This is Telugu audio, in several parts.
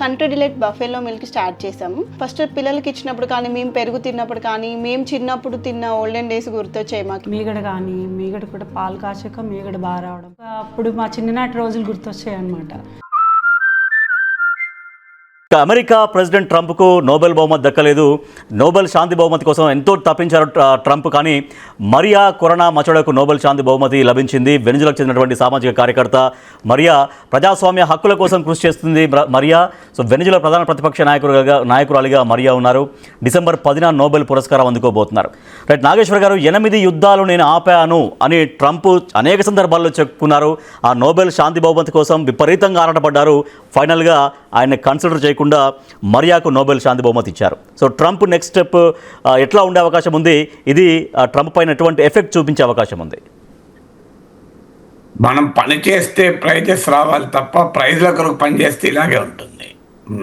కంట్రీ డిలైట్ బఫేలో మిల్క్ స్టార్ట్ చేసాము. ఫస్ట్ పిల్లలకి ఇచ్చినప్పుడు కానీ, మేము పెరుగు తిన్నప్పుడు కానీ, మేము చిన్నప్పుడు తిన్న ఓల్డెన్ డేస్ గుర్తొచ్చాయి మాకు. మీగడ కూడా పాలు కాచాక మీగడ బాగా రావడం, అప్పుడు మా చిన్ననాటి రోజులు గుర్తొచ్చాయి అన్నమాట. అమెరికా ప్రెసిడెంట్ ట్రంప్కు నోబెల్ బహుమతి దక్కలేదు. నోబెల్ శాంతి బహుమతి కోసం ఎంతో తప్పించారు ట్రంప్, కానీ మరియా కొరనా మచోడకు నోబెల్ శాంతి బహుమతి లభించింది. వెనిజులాకు చెందినటువంటి సామాజిక కార్యకర్త మరియా ప్రజాస్వామ్య హక్కుల కోసం కృషి చేస్తుంది మరియా. సో వెనిజులా ప్రధాన ప్రతిపక్ష నాయకురాలిగా మరియా ఉన్నారు. డిసెంబర్ 10న నోబెల్ పురస్కారం అందుకోబోతున్నారు. రైట్ నాగేశ్వర్ గారు, 8 యుద్ధాలు నేను ఆపాను అని ట్రంప్ అనేక సందర్భాల్లో చెప్పుకున్నారు. ఆ నోబెల్ శాంతి బహుమతి కోసం విపరీతంగా ఆరాటపడ్డారు. ఫైనల్గా ఆయన కన్సిడర్ చేయకుండా మరియాకు నోబెల్ శాంతి బహుమతి ఇచ్చారు. సో ట్రంప్ నెక్స్ట్ స్టెప్ ఎట్లా ఉండే అవకాశం ఉంది? ఇది ట్రంప్ పైన ఎటువంటి ఎఫెక్ట్ చూపించే అవకాశం ఉంది? మనం పని చేస్తే ప్రైజెస్ రావాలి తప్ప ప్రైజ్ల కొరకు పనిచేస్తే ఇలాగే ఉంటుంది.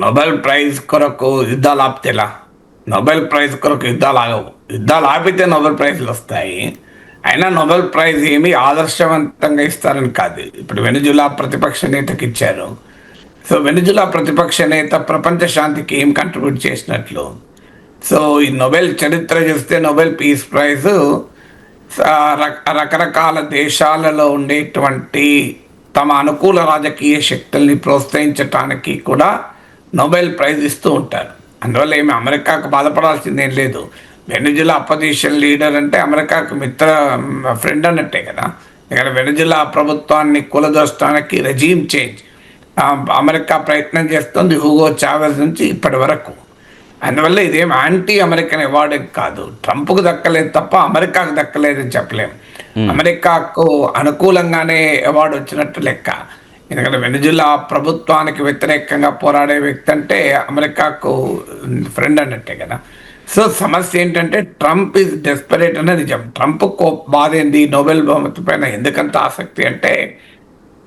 నోబెల్ ప్రైజ్ కొరకు యుద్ధాలు ఆపితేలా? నోబెల్ ప్రైజ్ కొరకు యుద్ధాలు ఆగవు. యుద్ధాలు ఆపితే నోబెల్ ప్రైజ్లు వస్తాయి. అయినా నోబెల్ ప్రైజ్ ఏమి ఆదర్శవంతంగా ఇస్తారని కాదు. ఇప్పుడు వెనిజులా ప్రతిపక్ష నేతకి ఇచ్చారు. సో వెనిజులా ప్రతిపక్ష నేత ప్రపంచ శాంతికి ఏం కంట్రిబ్యూట్ చేసినట్లు? సో ఈ నోబెల్ చరిత్ర చూస్తే నోబెల్ పీస్ ప్రైజ్ రకరకాల దేశాలలో ఉండేటువంటి తమ అనుకూల రాజకీయ శక్తుల్ని ప్రోత్సహించటానికి కూడా నోబెల్ ప్రైజ్ ఇస్తూ ఉంటారు. అందువల్ల ఏమి అమెరికాకు బాధపడాల్సిందేం లేదు. వెనిజులా అపోజిషన్ లీడర్ అంటే అమెరికాకు ఫ్రెండ్ అన్నట్టే కదా. ఇక్కడ వెనిజులా ప్రభుత్వాన్ని కూలదోస్తానికి రెజీమ్ చేంజ్ అమెరికా ప్రయత్నం చేస్తుంది, హూగో చావెజ్ నుంచి ఇప్పటి వరకు. అందువల్ల ఇదేం యాంటీ అమెరికన్ అవార్డు కాదు. ట్రంప్కు దక్కలేదు తప్ప అమెరికాకు దక్కలేదని చెప్పలేము. అమెరికాకు అనుకూలంగానే అవార్డు వచ్చినట్టు లెక్క. ఎందుకంటే వెనిజులా ప్రభుత్వానికి వ్యతిరేకంగా పోరాడే వ్యక్తి అంటే అమెరికాకు ఫ్రెండ్ అన్నట్టే కదా. సో సమస్య ఏంటంటే ట్రంప్ ఈజ్ డెస్పరేట్ అనేది నిజం. ట్రంప్కు బాధ ఏంది? నోబెల్ బహుమతి పైన ఎందుకంత ఆసక్తి అంటే,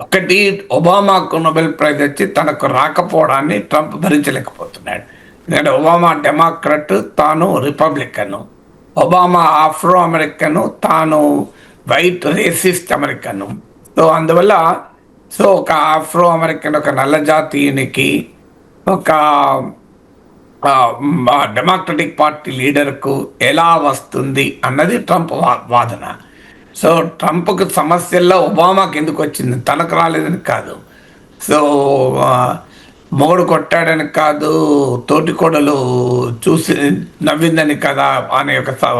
ఒకటి ఒబామాకు నోబెల్ ప్రైజ్ వచ్చి తనకు రాకపోవడాన్ని ట్రంప్ భరించలేకపోతున్నాడు. ఎందుకంటే ఒబామా డెమోక్రట్, తాను రిపబ్లికన్. ఒబామా ఆఫ్రో అమెరికన్, తాను వైట్ రేసిస్ట్ అమెరికన్. సో అందువల్ల ఒక ఆఫ్రో అమెరికన్, ఒక నల్ల జాతీయునికి, ఒక డెమోక్రటిక్ పార్టీ లీడర్కు ఎలా వస్తుంది అన్నది ట్రంప్ వాదన. సో ట్రంప్కు సమస్యల్లో ఒబామాకి ఎందుకు వచ్చింది? తనకు రాలేదని కాదు. సో మొగుడు కొట్టాడని కాదు, తోటికోడలు చూసి నవ్విందని కదా అనే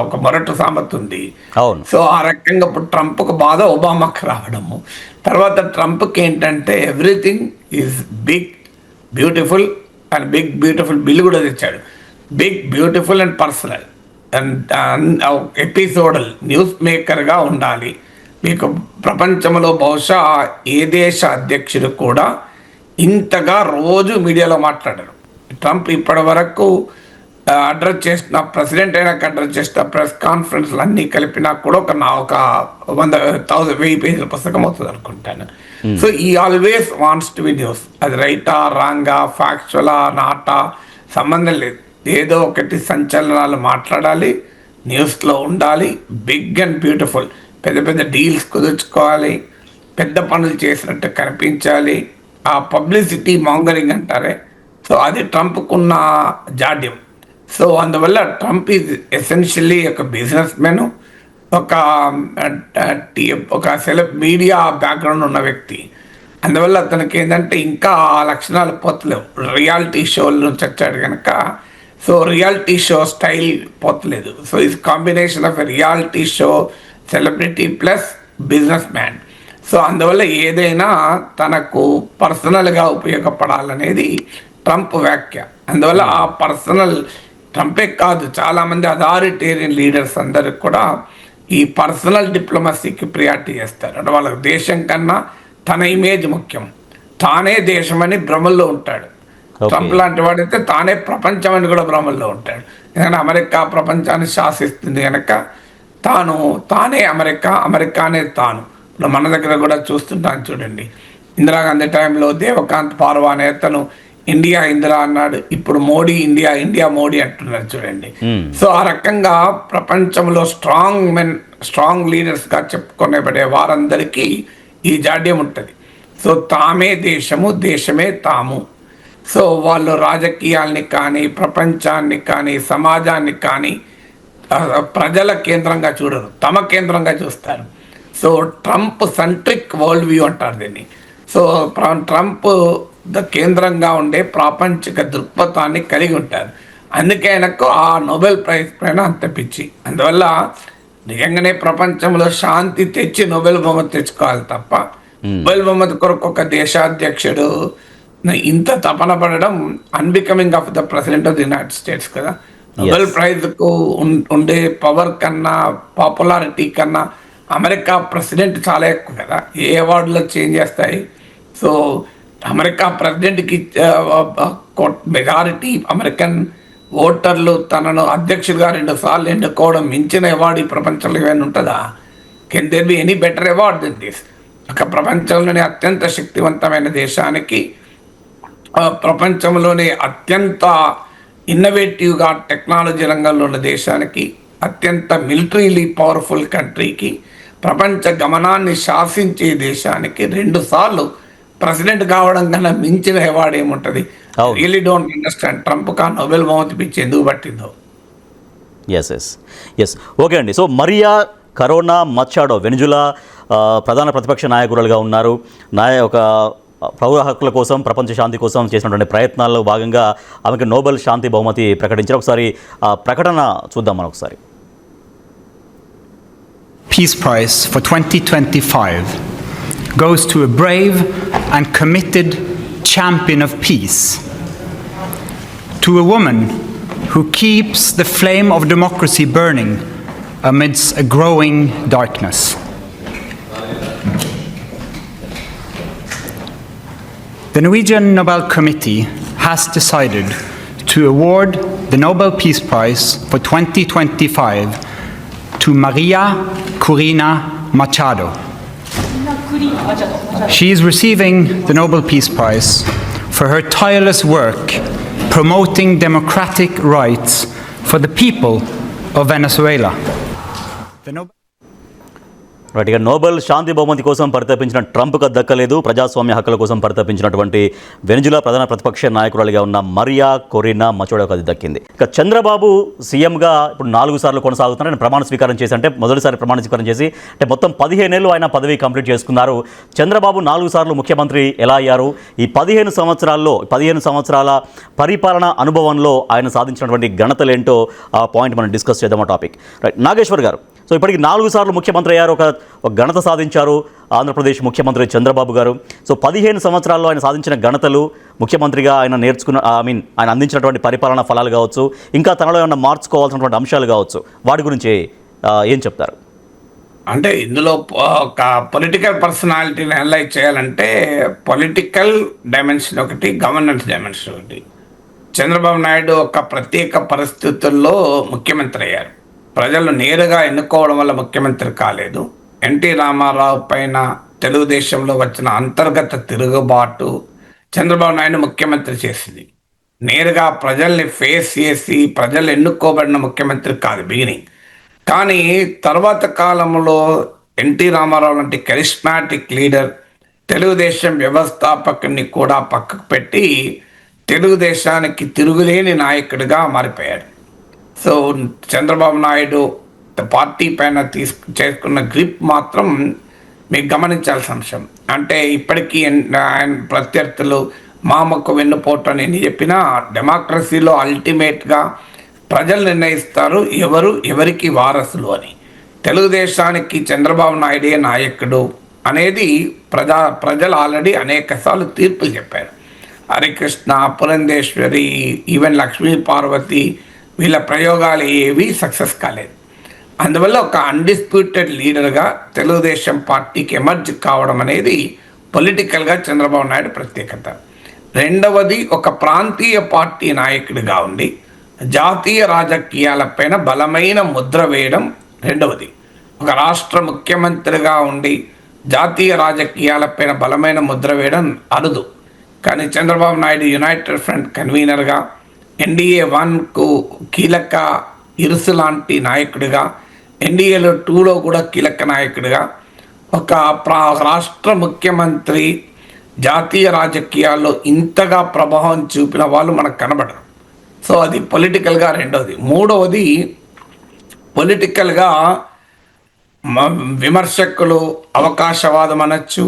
ఒక మొరటు సామెత ఉంది. సో ఆ రకంగా ఇప్పుడు ట్రంప్కు బాధ ఒబామాకి రావడము. తర్వాత ట్రంప్కి ఏంటంటే everything is big beautiful and big beautiful bill కూడా తెచ్చాడు. Big beautiful and personal and episodic news మేకర్గా ఉండాలి. మీకు ప్రపంచంలో బహుశా ఏ దేశ అధ్యక్షుడు కూడా ఇంతగా రోజు మీడియాలో మాట్లాడరు. ట్రంప్ ఇప్పటి వరకు అడ్రస్ చేసిన, ప్రెసిడెంట్ అయినాక అడ్రస్ చేసిన ప్రెస్ కాన్ఫరెన్స్లు అన్నీ కలిపినా కూడా ఒక 1000 పేజీల పుస్తకం అవుతుంది అనుకుంటాను. సో ఈ always wants to be news. అది రైటా, రాంగా, ఫ్యాక్చువలా, నాటా సంబంధం లేదు. ఏదో ఒకటి సంచలనాలు మాట్లాడాలి, న్యూస్లో ఉండాలి, బిగ్ అండ్ బ్యూటిఫుల్. పెద్ద పెద్ద డీల్స్ కుదుర్చుకోవాలి, పెద్ద పనులు చేసినట్టు కనిపించాలి. ఆ పబ్లిసిటీ మాంగరింగ్ అంటారే, సో అది ట్రంప్కున్న జాడ్యం. సో అందువల్ల ట్రంప్ ఈజ్ ఎసెన్షియల్లీ ఒక బిజినెస్ మెన్, ఒక మీడియా బ్యాక్గ్రౌండ్ ఉన్న వ్యక్తి. అందువల్ల అతనికి ఏంటంటే ఇంకా ఆ లక్షణాలు పోతలేవు. రియాలిటీ షోల నుంచి వచ్చాడు కనుక, సో రియాలిటీ షో స్టైల్ పోతలేదు. So is combination of a reality show celebrity plus businessman. So అందువల్ల ఏదైనా తనకు పర్సనల్గా ఉపయోగపడాలనేది ట్రంప్ వ్యాఖ్య. అందువల్ల ఆ పర్సనల్ ట్రంపే కాదు, చాలామంది అథారిటేరియన్ లీడర్స్ అందరికి కూడా ఈ పర్సనల్ డిప్లొమసీకి ప్రియారిటీ చేస్తారు. అంటే వాళ్ళకి దేశం కన్నా తన ఇమేజ్ ముఖ్యం. తానే దేశమని భ్రమల్లో ఉంటాడు. ట్రంప్ లాంటి వాడైతే తానే ప్రపంచం అని కూడా భ్రమల్లో ఉంటాడు. ఎందుకంటే అమెరికా ప్రపంచాన్ని శాసిస్తుంది కనుక తానే అమెరికా, అమెరికానే తాను. ఇప్పుడు మన దగ్గర కూడా చూస్తుంటాను చూడండి. ఇందిరాగాంధీ టైంలో దేవకాంత్ పార్వా అనే అతను ఇండియా ఇందిరా అన్నాడు. ఇప్పుడు మోడీ ఇండియా, ఇండియా మోడీ అంటున్నారు చూడండి. సో ఆ రకంగా ప్రపంచంలో స్ట్రాంగ్ లీడర్స్గా చెప్పుకునేబడే వారందరికీ ఈ జాడ్యం ఉంటుంది. సో తామే దేశము, దేశమే తాము. సో వాళ్ళు రాజకీయాల్ని కానీ ప్రపంచాన్ని కానీ సమాజాన్ని కానీ ప్రజల కేంద్రంగా చూడరు, తమ కేంద్రంగా చూస్తారు. So Trump centric world view అంటారు దీన్ని. సో ట్రంప్ కేంద్రంగా ఉండే ప్రాపంచిక దృక్పథాన్ని కలిగి ఉంటారు. అందుకే ఆయనకు ఆ నోబెల్ ప్రైజ్ పైన అంత పిచ్చి. అందువల్ల నిజంగానే ప్రపంచంలో శాంతి తెచ్చి నోబెల్ బహుమతి తెచ్చుకోవాలి తప్ప నోబెల్ బహుమతి కొరకు ఒక దేశాధ్యక్షుడు ఇంత తపన పడడం unbecoming of the president of the United states కదా. నోబెల్ ప్రైజ్కు ఉండే పవర్ కన్నా, పాపులారిటీ కన్నా అమెరికా ప్రెసిడెంట్ చాలా ఎక్కువ కదా. ఏ అవార్డులో చేంజ్ చేస్తాయి. సో అమెరికా ప్రెసిడెంట్కి మెజారిటీ అమెరికన్ ఓటర్లు తనను అధ్యక్షుడిగా 2 సార్లు ఎన్నుకోవడం మించిన అవార్డు ఈ ప్రపంచంలో ఏమైనా ఉంటుందా? Can there be any better award than this? ఒక ప్రపంచంలోని అత్యంత శక్తివంతమైన దేశానికి, ప్రపంచంలోనే అత్యంత ఇన్నోవేటివ్గా టెక్నాలజీ రంగంలో ఉన్న దేశానికి, అత్యంత మిలిటరీలీ పవర్ఫుల్ కంట్రీకి, ప్రపంచ గమనాన్ని శాసించే దేశానికి 2 సార్లు ప్రెసిడెంట్ కావడం కన్నా మించిన అవార్డు ఏముంటుంది? రియలీ డోంట్ అండర్స్టాండ్ ట్రంప్ కా నోబెల్ బహుమతి పిచ్చి ఎందుకు పట్టిందో. ఎస్ ఓకే అండి. So Mariya corona Machado Venezuela ప్రధాన ప్రతిపక్ష నాయకురాలుగా ఉన్నారు. ఒక పౌర హక్కుల కోసం, ప్రపంచ శాంతి కోసం చేసినటువంటి ప్రయత్నాల్లో భాగంగా ఆమెకు నోబెల్ శాంతి బహుమతి ప్రకటించారు. ఒకసారి ఆ ప్రకటన చూద్దాం మనం ఒకసారి. Peace Prize for 2025 goes to a brave and committed champion of peace, to a woman who keeps the flame of democracy burning amidst a growing darkness. The Norwegian Nobel Committee has decided to award the Nobel Peace Prize for 2025 to Maria Corina Machado. She is receiving the Nobel Peace Prize for her tireless work promoting democratic rights for the people of Venezuela. Right, ఇక నోబెల్ శాంతి బహుమతి కోసం పరితపించిన ట్రంప్కు దక్కలేదు. ప్రజాస్వామ్య హక్కుల కోసం పరితపించినటువంటి వెనిజులా ప్రధాన ప్రతిపక్ష నాయకురాలిగా ఉన్న మరియా కొరీనా మచోడోకు అది దక్కింది. ఇక చంద్రబాబు సీఎంగా ఇప్పుడు 4 సార్లు కొనసాగుతున్నారు. ఆయన ప్రమాణ స్వీకారం చేసి, అంటే మొదటిసారి ప్రమాణ స్వీకారం చేసి, అంటే మొత్తం 15 ఏళ్ళు ఆయన పదవి కంప్లీట్ చేసుకున్నారు. చంద్రబాబు 4 సార్లు ముఖ్యమంత్రి ఎలా అయ్యారు? ఈ 15 సంవత్సరాల పరిపాలన అనుభవంలో ఆయన సాధించినటువంటి ఘనతలేంటో ఆ పాయింట్ మనం డిస్కస్ చేద్దాం. ఆ టాపిక్. రైట్, నాగేశ్వర్ గారు, సో ఇప్పటికి 4 సార్లు ముఖ్యమంత్రి అయ్యారు, ఒక ఘనత సాధించారు ఆంధ్రప్రదేశ్ ముఖ్యమంత్రి చంద్రబాబు గారు. సో 15 సంవత్సరాల్లో ఆయన సాధించిన ఘనతలు, ముఖ్యమంత్రిగా ఆయన ఆయన అందించినటువంటి పరిపాలనా ఫలాలు కావచ్చు, ఇంకా తనలో ఏమన్నా మార్చుకోవాల్సినటువంటి అంశాలు కావచ్చు, వాటి గురించి ఏం చెప్తారు? అంటే ఇందులో ఒక పొలిటికల్ పర్సనాలిటీని అనలైజ్ చేయాలంటే పొలిటికల్ డైమెన్షన్ ఒకటి, గవర్నెన్స్ డైమెన్షన్ ఒకటి. చంద్రబాబు నాయుడు ఒక ప్రత్యేక పరిస్థితుల్లో ముఖ్యమంత్రి అయ్యారు. ప్రజలు నేరుగా ఎన్నుకోవడం వల్ల ముఖ్యమంత్రి కాలేదు. ఎన్టీ రామారావు పైన తెలుగుదేశంలో వచ్చిన అంతర్గత తిరుగుబాటు చంద్రబాబు నాయుడు ముఖ్యమంత్రి చేసింది. నేరుగా ప్రజల్ని ఫేస్ చేసి ప్రజలు ఎన్నుకోబడిన ముఖ్యమంత్రి కాదు బిగినింగ్. కానీ తర్వాత కాలంలో ఎన్టీ రామారావు లాంటి కరిస్మాటిక్ లీడర్ తెలుగుదేశం వ్యవస్థాపకుని కూడా పక్కకు పెట్టి తెలుగుదేశానికి తిరుగులేని నాయకుడిగా మారిపోయాడు. సో చంద్రబాబు నాయుడు పార్టీ పైన చేసుకున్న గ్రిప్ మాత్రం మీకు గమనించాల్సిన అంశం. అంటే ఇప్పటికీ ఆయన ప్రత్యర్థులు మామకు వెన్నుపోటు అని చెప్పినా డెమోక్రసీలో అల్టిమేట్గా ప్రజలు నిర్ణయిస్తారు ఎవరికి వారసులు అని. తెలుగుదేశానికి చంద్రబాబు నాయుడే నాయకుడు అనేది ప్రజలు ఆల్రెడీ అనేకసార్లు తీర్పులు చెప్పారు. హరికృష్ణ, పురంధేశ్వరి, ఈవెన్ లక్ష్మీ పార్వతి వీళ్ళ ప్రయోగాలు ఏవి సక్సెస్ కాలేదు. అందువల్ల ఒక అన్డిస్ప్యూటెడ్ లీడర్గా తెలుగుదేశం పార్టీకి ఎమర్జ్ కావడం అనేది పొలిటికల్గా చంద్రబాబు నాయుడు ప్రత్యేకత. రెండవది, ఒక ప్రాంతీయ పార్టీ నాయకుడిగా ఉండి జాతీయ రాజకీయాలపైన బలమైన ముద్ర వేయడం రెండవది. ఒక రాష్ట్ర ముఖ్యమంత్రిగా ఉండి జాతీయ రాజకీయాలపైన బలమైన ముద్ర వేయడం అరుదు. కానీ చంద్రబాబు నాయుడు యునైటెడ్ ఫ్రంట్ కన్వీనర్గా, ఎన్డీఏ 1కు కీలక ఇరుసు లాంటి నాయకుడిగా, ఎన్డీఏలో 2లో కూడా కీలక నాయకుడిగా, ఒక రాష్ట్ర ముఖ్యమంత్రి జాతీయ రాజకీయాల్లో ఇంతగా ప్రభావం చూపిన వాళ్ళు మనకు కనబడరు. సో అది పొలిటికల్గా రెండవది. మూడవది పొలిటికల్గా విమర్శకులు అవకాశవాదం అనొచ్చు,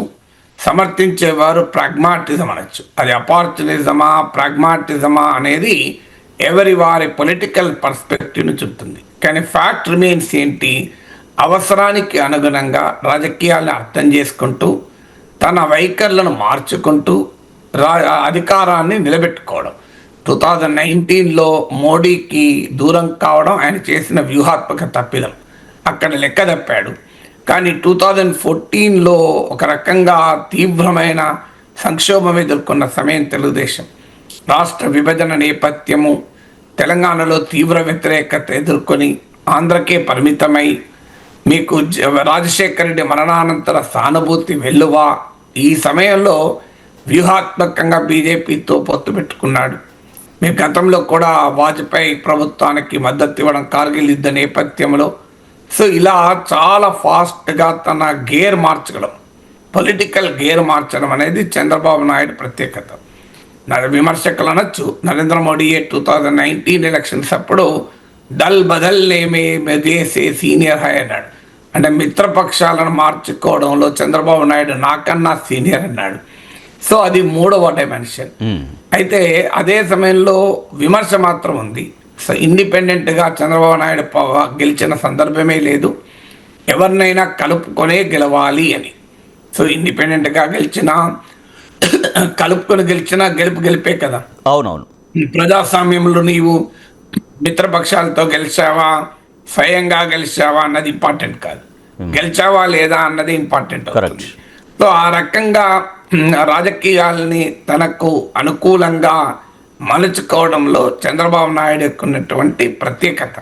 సమర్థించేవారు ప్రాగ్మాటిజం అనొచ్చు. అది అపార్చునిజమా ప్రాగ్మాటిజమా అనేది ఎవరి వారి పొలిటికల్ పర్స్పెక్టివ్ను చెప్తుంది. కానీ ఫ్యాక్ట్ రిమైన్స్ ఏంటి, అవసరానికి అనుగుణంగా రాజకీయాలను అర్థం చేసుకుంటూ తన వైఖరులను మార్చుకుంటూ అధికారాన్ని నిలబెట్టుకోవడం. 2019లో మోడీకి దూరం కావడం ఆయన చేసిన వ్యూహాత్మక తప్పిదం, అక్కడ లెక్క తప్పాడు. కానీ 2014లో ఒక రకంగా తీవ్రమైన సంక్షోభం ఎదుర్కొన్న సమయం తెలుగుదేశం. రాష్ట్ర విభజన నేపథ్యము, తెలంగాణలో తీవ్ర వ్యతిరేకత ఎదుర్కొని ఆంధ్రకే పరిమితమై మీకు రాజశేఖర రెడ్డి మరణానంతర సానుభూతి వెల్లువా, ఈ సమయంలో వ్యూహాత్మకంగా బీజేపీతో పొత్తు పెట్టుకున్నాడు. మీ గతంలో కూడా వాజ్పేయి ప్రభుత్వానికి మద్దతు ఇవ్వడం, కార్గిల్ యుద్ధ నేపథ్యంలో. సో ఇలా చాలా ఫాస్ట్గా తన గేర్ మార్చడం, పొలిటికల్ గేర్ మార్చడం అనేది చంద్రబాబు నాయుడు ప్రత్యేకత. విమర్శకులు అనొచ్చు, నరేంద్ర మోడీ 2019 ఎలక్షన్స్ అప్పుడు దల్ బదల్నే మే దేశే సీనియర్ హై అన్నాడు. అంటే మిత్రపక్షాలను మార్చుకోవడంలో చంద్రబాబు నాయుడు నాకన్నా సీనియర్ అన్నాడు. సో అది మూడవ డైమెన్షన్. అయితే అదే సమయంలో విమర్శ మాత్రం ఉంది. సో ఇండిపెండెంట్గా చంద్రబాబు నాయుడు గెలిచిన సందర్భమే లేదు, ఎవరినైనా కలుపుకొనే గెలవాలి అని. సో ఇండిపెండెంట్గా గెలిచినా కలుపుకొని గెలిచినా గెలిపే కదా. అవునవును. ప్రజాస్వామ్యంలో నీవు మిత్రపక్షాలతో గెలిచావా, స్వయంగా గెలిచావా అన్నది ఇంపార్టెంట్ కాదు, గెలిచావా లేదా అన్నది ఇంపార్టెంట్ అవుతుంది. సో ఆ రకంగా రాజకీయాలని తనకు అనుకూలంగా మలుచుకోవడంలో చంద్రబాబు నాయుడు ఉన్నటువంటి ప్రత్యేకత.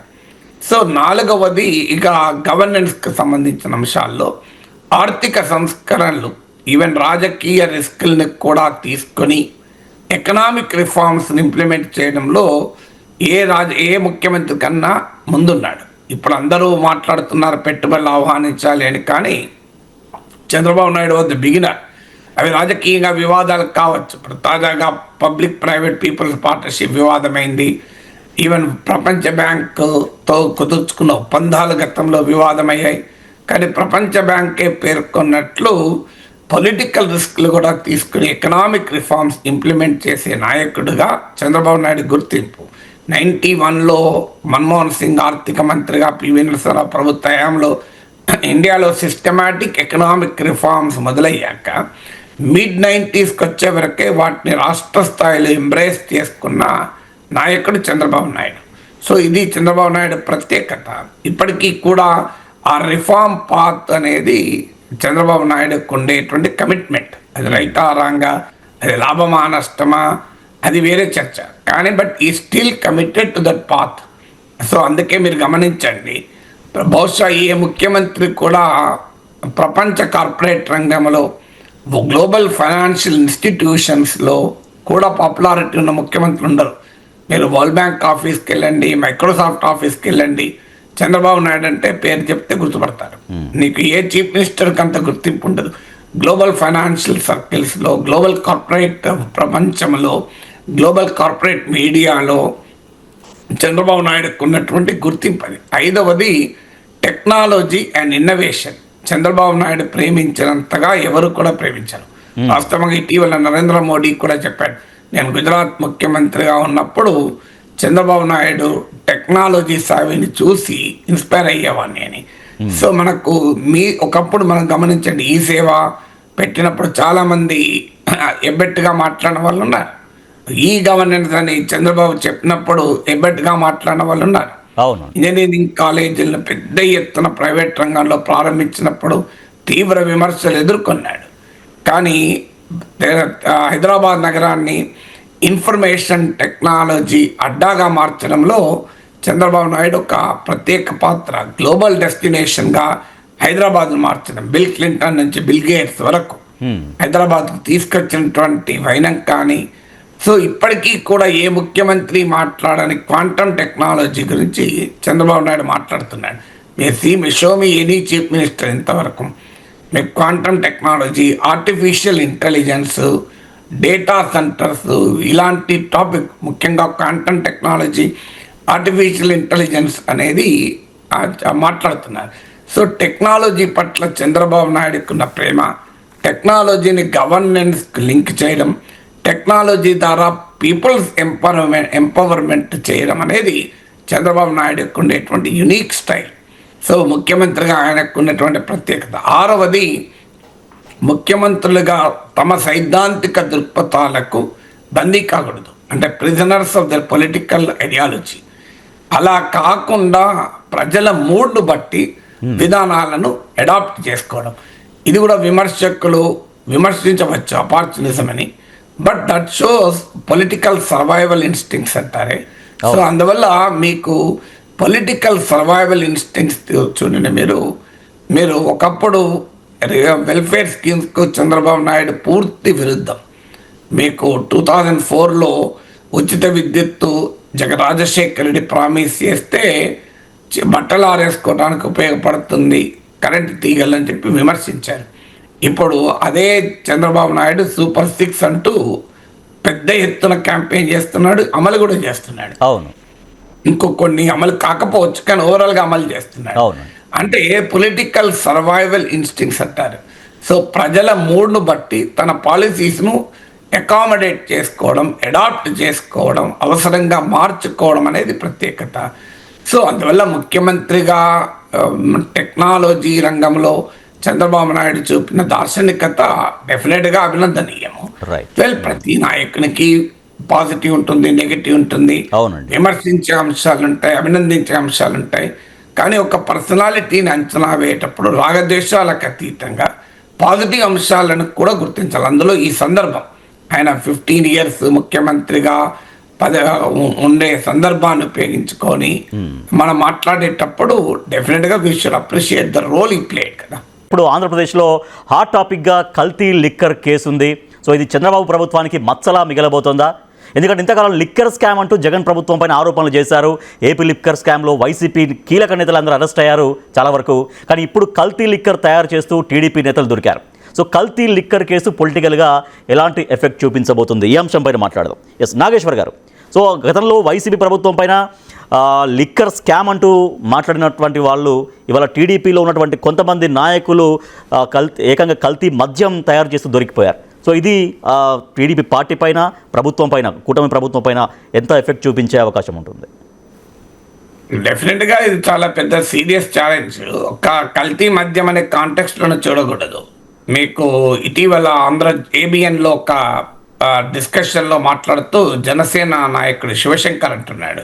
సో నాలుగవది ఇక గవర్నెన్స్కి సంబంధించిన అంశాల్లో ఆర్థిక సంస్కరణలు, ఈవెన్ రాజకీయ రిస్కుల్ని కూడా తీసుకొని ఎకనామిక్ రిఫార్మ్స్ని ఇంప్లిమెంట్ చేయడంలో ఏ ముఖ్యమంత్రి కన్నా ముందున్నాడు. ఇప్పుడు అందరూ మాట్లాడుతున్నారు పెట్టుబడులు ఆహ్వానించాలి అని, కానీ చంద్రబాబు నాయుడు వద్ద బిగినర్. అవి రాజకీయంగా వివాదాలు కావచ్చు. ఇప్పుడు తాజాగా పబ్లిక్ ప్రైవేట్ పీపుల్స్ పార్ట్నర్షిప్ వివాదమైంది. ఈవెన్ ప్రపంచ బ్యాంకుతో కుదుర్చుకున్న ఒప్పందాలు గతంలో వివాదమయ్యాయి. కానీ ప్రపంచ బ్యాంకే పేర్కొన్నట్లు పొలిటికల్ రిస్క్లు కూడా తీసుకుని ఎకనామిక్ రిఫార్మ్స్ ఇంప్లిమెంట్ చేసే నాయకుడిగా చంద్రబాబు నాయుడు గుర్తింపు. 91లో మన్మోహన్ సింగ్ ఆర్థిక మంత్రిగా, పివి నరసింహారావు ప్రభుత్వ హయాంలో ఇండియాలో సిస్టమాటిక్ ఎకనామిక్ రిఫార్మ్స్ మొదలయ్యాక mid-90sకి వచ్చే వరకే వాటిని రాష్ట్ర స్థాయిలో ఎంబ్రేస్ చేసుకున్న నాయకుడు చంద్రబాబు నాయుడు. సో ఇది చంద్రబాబు నాయుడు ప్రత్యేకత. ఇప్పటికీ కూడా ఆ రిఫార్మ్ పాత్ అనేది చంద్రబాబు నాయుడుకు ఉండేటువంటి కమిట్మెంట్. అది రైటా రాంగా, అది లాభమా నష్టమా, అది వేరే చర్చ. కానీ బట్ ఈ still committed to that path. So అందుకే మీరు గమనించండి, బహుశా ఏ ముఖ్యమంత్రి కూడా ప్రపంచ కార్పొరేట్ రంగంలో, గ్లోబల్ ఫైనాన్షియల్ ఇన్స్టిట్యూషన్స్లో కూడా పాపులారిటీ ఉన్న ముఖ్యమంత్రులు ఉండరు. మీరు వరల్డ్ బ్యాంక్ ఆఫీస్కి వెళ్ళండి, మైక్రోసాఫ్ట్ ఆఫీస్కి వెళ్ళండి, చంద్రబాబు నాయుడు అంటే పేరు చెప్తే గుర్తుపడతారు. నీకు ఏ చీఫ్ మినిస్టర్కి అంత గుర్తింపు ఉండదు. గ్లోబల్ ఫైనాన్షియల్ సర్కిల్స్లో, గ్లోబల్ కార్పొరేట్ ప్రపంచంలో, గ్లోబల్ కార్పొరేట్ మీడియాలో చంద్రబాబు నాయుడుకు ఉన్నటువంటి గుర్తింపు అది. ఐదవది technology and innovation. Chandrababu Naidu ప్రేమించినంతగా ఎవరు కూడా ప్రేమించరు. వాస్తవంగా ఇటీవల నరేంద్ర మోడీ కూడా చెప్పాడు, నేను గుజరాత్ ముఖ్యమంత్రిగా ఉన్నప్పుడు చంద్రబాబు నాయుడు టెక్నాలజీ సావిని చూసి ఇన్స్పైర్ అయ్యేవాడిని అని. సో మనకు ఒకప్పుడు మనం గమనించండి, ఈ సేవ పెట్టినప్పుడు చాలామంది ఎబ్బెట్టుగా మాట్లాడిన వాళ్ళు ఉన్నారు. ఈ గవర్నెన్స్ అని చంద్రబాబు చెప్పినప్పుడు ఎబ్బెట్టుగా మాట్లాడిన వాళ్ళు ఉన్నారు. ఇంజనీరింగ్ కాలేజీలను పెద్ద ఎత్తున ప్రైవేట్ రంగంలో ప్రారంభించినప్పుడు తీవ్ర విమర్శలు ఎదుర్కొన్నాడు. కానీ హైదరాబాద్ నగరాన్ని ఇన్ఫర్మేషన్ టెక్నాలజీ అడ్డాగా మార్చడంలో చంద్రబాబు నాయుడు ఒక ప్రత్యేక పాత్ర. గ్లోబల్ డెస్టినేషన్గా హైదరాబాద్ను మార్చడం, బిల్ క్లింటన్ నుంచి బిల్ గేట్స్ వరకు హైదరాబాద్కు తీసుకొచ్చినటువంటి వైనం కానీ. సో ఇప్పటికీ కూడా ఏ ముఖ్యమంత్రి మాట్లాడని క్వాంటమ్ టెక్నాలజీ గురించి చంద్రబాబు నాయుడు మాట్లాడుతున్నాడు. మీరు show me any chief minister ఇంతవరకు మీకు quantum technology, artificial intelligence, data centres, ఇలాంటి టాపిక్ ముఖ్యంగా క్వాంటమ్ టెక్నాలజీ, ఆర్టిఫిషియల్ ఇంటెలిజెన్స్ అనేది మాట్లాడుతున్నారు. సో టెక్నాలజీ పట్ల చంద్రబాబు నాయుడుకి ఉన్న ప్రేమ, టెక్నాలజీని గవర్నెన్స్కి లింక్ చేయడం, టెక్నాలజీ ద్వారా పీపుల్స్ ఎంపవర్మెంట్ చేయడం అనేది చంద్రబాబు నాయుడుకు ఉండేటువంటి యునిక్ స్టైల్. సో ముఖ్యమంత్రిగా ఆయనకు ఉన్నటువంటి ప్రత్యేకత. 6వది, ముఖ్యమంత్రులుగా తమ సైద్ధాంతిక దృక్పథాలకు బందీ కాకూడదు, అంటే prisoners of their political ideology. అలా కాకుండా ప్రజల మూడ్ను బట్టి విధానాలను అడాప్ట్ చేసుకోవడం. ఇది కూడా విమర్శకులు విమర్శించవచ్చు అపార్చునిజం అని, but that shows political survival instincts అంటారే. సో అందువల్ల మీకు పొలిటికల్ సర్వైవల్ ఇన్స్టింక్ట్స్ చూడండి. మీరు ఒకప్పుడు వెల్ఫేర్ స్కీమ్స్కు చంద్రబాబు నాయుడు పూర్తి విరుద్ధం. మీకు 2004లో ఉచిత విద్యుత్తు రాజశేఖర రెడ్డి ప్రామిస్ చేస్తే బట్టలు ఆరేసుకోవడానికి ఉపయోగపడుతుంది కరెంటు తీగలని చెప్పి విమర్శించారు. ఇప్పుడు అదే చంద్రబాబు నాయుడు సూపర్ 6 అంటూ పెద్ద ఎత్తున క్యాంపెయిన్ చేస్తున్నాడు, అమలు కూడా చేస్తున్నాడు. అవును, కొన్ని అమలు కాకపోవచ్చు కానీ ఓవరాల్గా అమలు చేస్తున్నాడు. అవును, అంటే పొలిటికల్ సర్వైవల్ ఇన్స్టింక్ట్స్ అంటారు. సో ప్రజల మూడ్ను బట్టి తన పాలసీస్ను అకామిడేట్ చేసుకోవడం, అడాప్ట్ చేసుకోవడం, అవసరంగా మార్చుకోవడం అనేది ప్రత్యేకత. సో అందువల్ల ముఖ్యమంత్రిగా టెక్నాలజీ రంగంలో చంద్రబాబు నాయుడు చూపిన దార్శనికత డెఫినెట్గా అభినందనీయము. ప్రతి నాయకునికి పాజిటివ్ ఉంటుంది, నెగిటివ్ ఉంటుంది, విమర్శించే అంశాలు ఉంటాయి, అభినందించే అంశాలు ఉంటాయి. కానీ ఒక పర్సనాలిటీని అంచనా వేయేటప్పుడు రాగద్వేషాలకు అతీతంగా పాజిటివ్ అంశాలను కూడా గుర్తించాలి. అందులో ఈ సందర్భం ఆయన 15 years ముఖ్యమంత్రిగా ఉండే సందర్భాన్ని ఉపయోగించుకొని మనం మాట్లాడేటప్పుడు డెఫినెట్గా we should appreciate the role he played కదా. ఇప్పుడు ఆంధ్రప్రదేశ్లో హాట్ టాపిక్గా కల్తీ లిక్కర్ కేసు ఉంది. సో ఇది చంద్రబాబు ప్రభుత్వానికి మచ్చలా మిగలబోతోందా? ఎందుకంటే ఇంతకాలం లిక్కర్ స్కామ్ అంటూ జగన్ ప్రభుత్వం పైన ఆరోపణలు చేశారు. ఏపీ లిక్కర్ స్కామ్లో వైసీపీ కీలక నేతలు అందరూ అరెస్ట్ అయ్యారు చాలా వరకు. కానీ ఇప్పుడు కల్తీ లిక్కర్ తయారు చేస్తూ టీడీపీ నేతలు దొరికారు. సో కల్తీ లిక్కర్ కేసు పొలిటికల్గా ఎలాంటి ఎఫెక్ట్ చూపించబోతుంది, ఈ అంశం పైన మాట్లాడదాం. ఎస్ నాగేశ్వర్ గారు, సో గతంలో వైసీపీ ప్రభుత్వం పైన లిక్కర్ స్కామ్ అంటూ మాట్లాడినటువంటి వాళ్ళు ఇవాళ టీడీపీలో ఉన్నటువంటి కొంతమంది నాయకులు ఏకంగా కల్తీ మద్యం తయారు చేస్తూ దొరికిపోయారు. సో ఇది టీడీపీ పార్టీ పైన, ప్రభుత్వం పైన, కూటమి ప్రభుత్వం పైన ఎంత ఎఫెక్ట్ చూపించే అవకాశం ఉంటుంది? డెఫినెట్గా ఇది చాలా పెద్ద సీరియస్ ఛాలెంజ్. ఒక కల్తీ మద్యం అనే కాంటెక్స్ట్లోనే చూడకూడదు. మీకు ఇటీవల ABNలో ఒక డిస్కషన్లో మాట్లాడుతూ జనసేన నాయకుడు శివశంకర్ అంటున్నాడు,